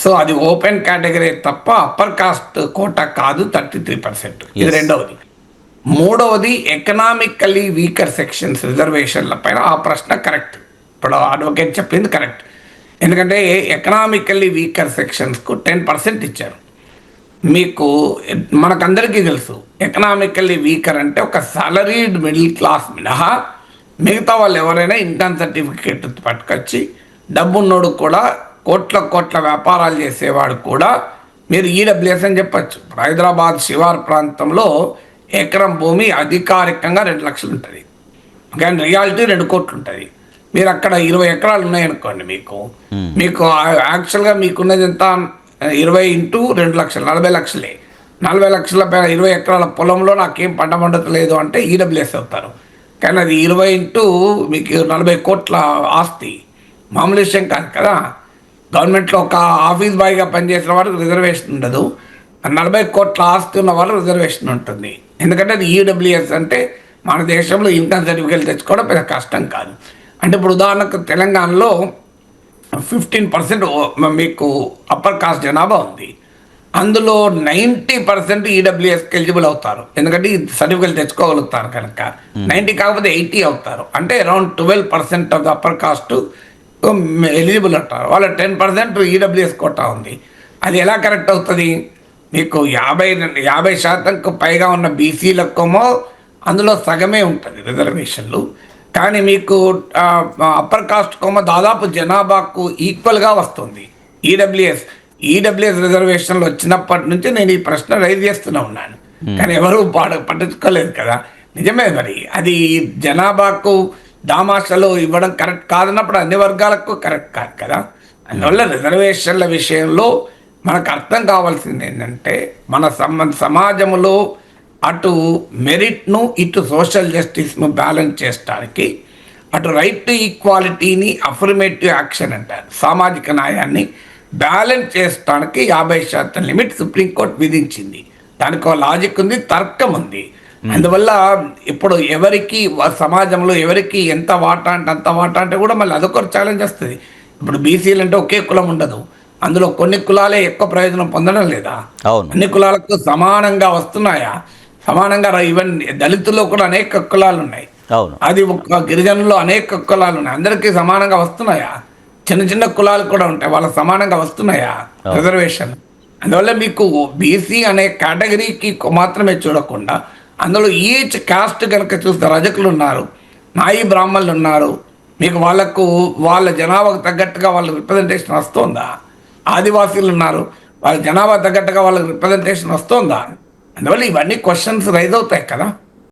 So అది ఓపెన్ కేటగిరీ తప్ప అప్పర్ కాస్ట్ కోటా కాదు 33%. ఇది రెండవది. మూడవది, ఎకనామికల్లీ వీకర్ సెక్షన్స్ రిజర్వేషన్ల పైన ఆ ప్రశ్న కరెక్ట్. ఇప్పుడు అడ్వకేట్ చెప్పింది కరెక్ట్. ఎందుకంటే ఎకనామికల్లీ వీకర్ సెక్షన్స్కు 10% ఇచ్చారు. మీకు మనకందరికీ తెలుసు, ఎకనామికల్లీ వీకర్ అంటే ఒక సాలరీడ్ మిడిల్ క్లాస్ మినహా మిగతా వాళ్ళు ఎవరైనా ఇన్కమ్ సర్టిఫికేట్ పట్టుకొచ్చి డబ్బున్నోడు కూడా కోట్ల వ్యాపారాలు చేసేవాడు కూడా మీరు ఈడబ్ల్యూఎస్ అని చెప్పచ్చు. హైదరాబాద్ శివార్ ప్రాంతంలో ఎకరం భూమి అధికారికంగా 2 లక్షలు ఉంటుంది, కానీ రియాలిటీ 2 కోట్లు ఉంటుంది. మీరు అక్కడ 20 ఎకరాలు ఉన్నాయనుకోండి, మీకు యాక్చువల్గా మీకున్నది ఎంత? 20 × 2 లక్షలు, 40 లక్షలే. 40 లక్షల 20 ఎకరాల పొలంలో నాకేం పంట పండలేదు అంటే ఈడబ్ల్యూఎస్ అవుతారు. కానీ అది 20 ఇంటూ మీకు 40 కోట్ల ఆస్తి మామూలు విషయం కాదు కదా. గవర్నమెంట్లో ఒక ఆఫీస్ బాయ్గా పనిచేసిన వాళ్ళకి రిజర్వేషన్ ఉండదు, 40 కోట్ల ఆస్తి ఉన్న వాళ్ళు రిజర్వేషన్ ఉంటుంది. ఎందుకంటే అది ఈడబ్ల్యూఎస్ అంటే మన దేశంలో ఇన్కమ్ సర్టిఫికేట్ తెచ్చుకోవడం పెద్ద కష్టం కాదు. అంటే ఇప్పుడు ఉదాహరణకు తెలంగాణలో 15% మీకు అప్పర్ కాస్ట్ జనాభా ఉంది. అందులో 90% ఈడబ్ల్యూఎస్కి ఎలిజిబుల్ అవుతారు, ఎందుకంటే ఈ సర్టిఫికేట్ తెచ్చుకోగలుగుతారు కనుక. 90 కాకపోతే 80 అవుతారు, అంటే around 12% of the upper caste eligible అంటారు. వాళ్ళ 10% ఈడబ్ల్యూఎస్ కోటా ఉంది. అది ఎలా కరెక్ట్ అవుతుంది? మీకు 50% పైగా ఉన్న బీసీలకేమో అందులో సగమే ఉంటుంది రిజర్వేషన్లు. కానీ మీకు అప్పర్ కాస్ట్ కోమో దాదాపు జనాభాకు ఈక్వల్గా వస్తుంది ఈడబ్ల్యూఎస్ రిజర్వేషన్లు వచ్చినప్పటి నుంచి నేను ఈ ప్రశ్న రైజ్ చేస్తూనే ఉన్నాను, కానీ ఎవరు పట్టించుకోలేదు కదా. నిజమే, మరి అది జనాభాకు దామాషలో ఇవ్వడం కరెక్ట్ కాదన్నప్పుడు అన్ని వర్గాలకు కరెక్ట్ కాదు కదా. అందువల్ల రిజర్వేషన్ల విషయంలో మనకు అర్థం కావాల్సింది ఏంటంటే మన సమాజంలో అటు మెరిట్ను ఇటు సోషల్ జస్టిస్ను బ్యాలెన్స్ చేయడానికి, అటు రైట్ టు ఈక్వాలిటీని అఫర్మేటివ్ యాక్షన్ అంటారు, సామాజిక న్యాయాన్ని బ్యాలెన్స్ చేయడానికి 50% లిమిట్ సుప్రీంకోర్టు విధించింది. దానికి లాజిక్ ఉంది, తర్కం ఉంది. అందువల్ల ఇప్పుడు ఎవరికి సమాజంలో ఎవరికి ఎంత వాటా అంటే అంత వాటా అంటే కూడా మళ్ళీ అదొకటి ఛాలెంజ్ వస్తుంది. ఇప్పుడు బీసీలు అంటే ఒకే కులం ఉండదు, అందులో కొన్ని కులాలే ఎక్కువ ప్రయోజనం పొందడం లేదా? అన్ని కులాలకు సమానంగా వస్తున్నాయా? సమానంగా ఈవెన్ దళితుల్లో కూడా అనేక కులాలు ఉన్నాయి, అది ఒక గిరిజనుల్లో అనేక కులాలు ఉన్నాయి, అందరికీ సమానంగా వస్తున్నాయా? చిన్న చిన్న కులాలు కూడా ఉంటాయి, వాళ్ళకి సమానంగా వస్తున్నాయా రిజర్వేషన్? అందువల్ల మీకు బీసీ అనే కేటగిరీకి మాత్రమే చూడకుండా అందులో ఈచ్ కాస్ట్ కనుక చూస్తే రజకులు ఉన్నారు, నాయి బ్రాహ్మణులు ఉన్నారు, మీకు వాళ్ళకు వాళ్ళ జనాభాకు తగ్గట్టుగా వాళ్ళ రిప్రజెంటేషన్ వస్తుందా? ఆదివాసీలు ఉన్నారు, వాళ్ళ జనాభా తగ్గట్టుగా వాళ్ళకి రిప్రజెంటేషన్ వస్తుందా? అందువల్ల ఇవన్నీ క్వశ్చన్స్ రైజ్ అవుతాయి కదా.